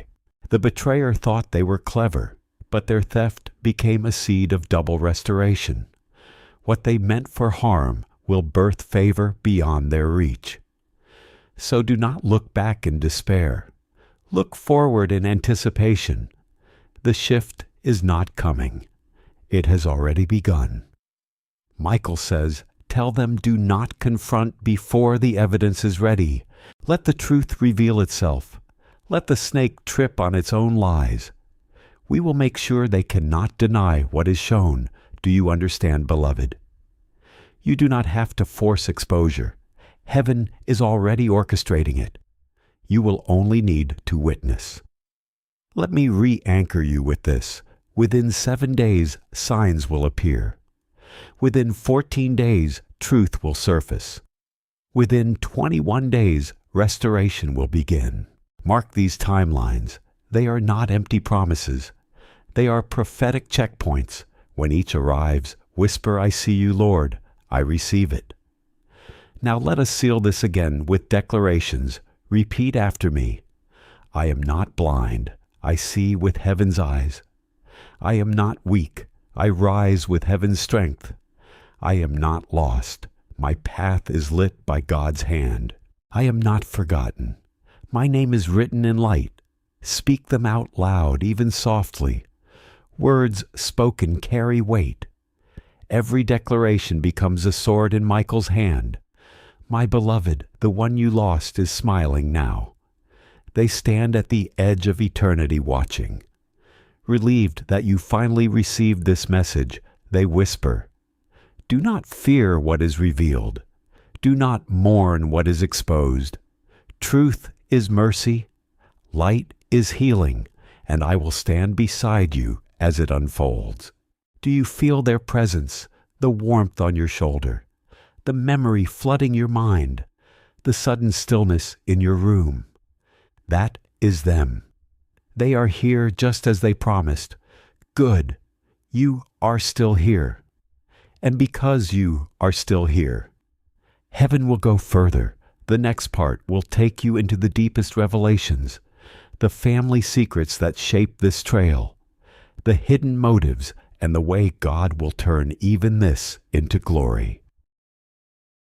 [SPEAKER 1] The betrayer thought they were clever, but their theft became a seed of double restoration. What they meant for harm will birth favor beyond their reach. So do not look back in despair. Look forward in anticipation. The shift is not coming. It has already begun. Michael says, tell them do not confront before the evidence is ready. Let the truth reveal itself. Let the snake trip on its own lies. We will make sure they cannot deny what is shown. Do you understand, beloved? You do not have to force exposure. Heaven is already orchestrating it. You will only need to witness. Let me re-anchor you with this. Within 7 days, signs will appear. Within 14 days, truth will surface. Within 21 days, restoration will begin. Mark these timelines. They are not empty promises. They are prophetic checkpoints. When each arrives, whisper, I see you, Lord. I receive it. Now let us seal this again with declarations. Repeat after me. I am not blind. I see with heaven's eyes. I am not weak. I rise with heaven's strength. I am not lost. My path is lit by God's hand. I am not forgotten. My name is written in light. Speak them out loud, even softly. Words spoken carry weight. Every declaration becomes a sword in Michael's hand. My beloved, the one you lost, is smiling now. They stand at the edge of eternity watching. Relieved that you finally received this message, they whisper, do not fear what is revealed. Do not mourn what is exposed. Truth is mercy. Light is healing, and I will stand beside you as it unfolds. Do you feel their presence, the warmth on your shoulder, the memory flooding your mind, the sudden stillness in your room? That is them. They are here just as they promised. Good. You are still here. And because you are still here, heaven will go further. The next part will take you into the deepest revelations, the family secrets that shape this trail, the hidden motives, and the way God will turn even this into glory.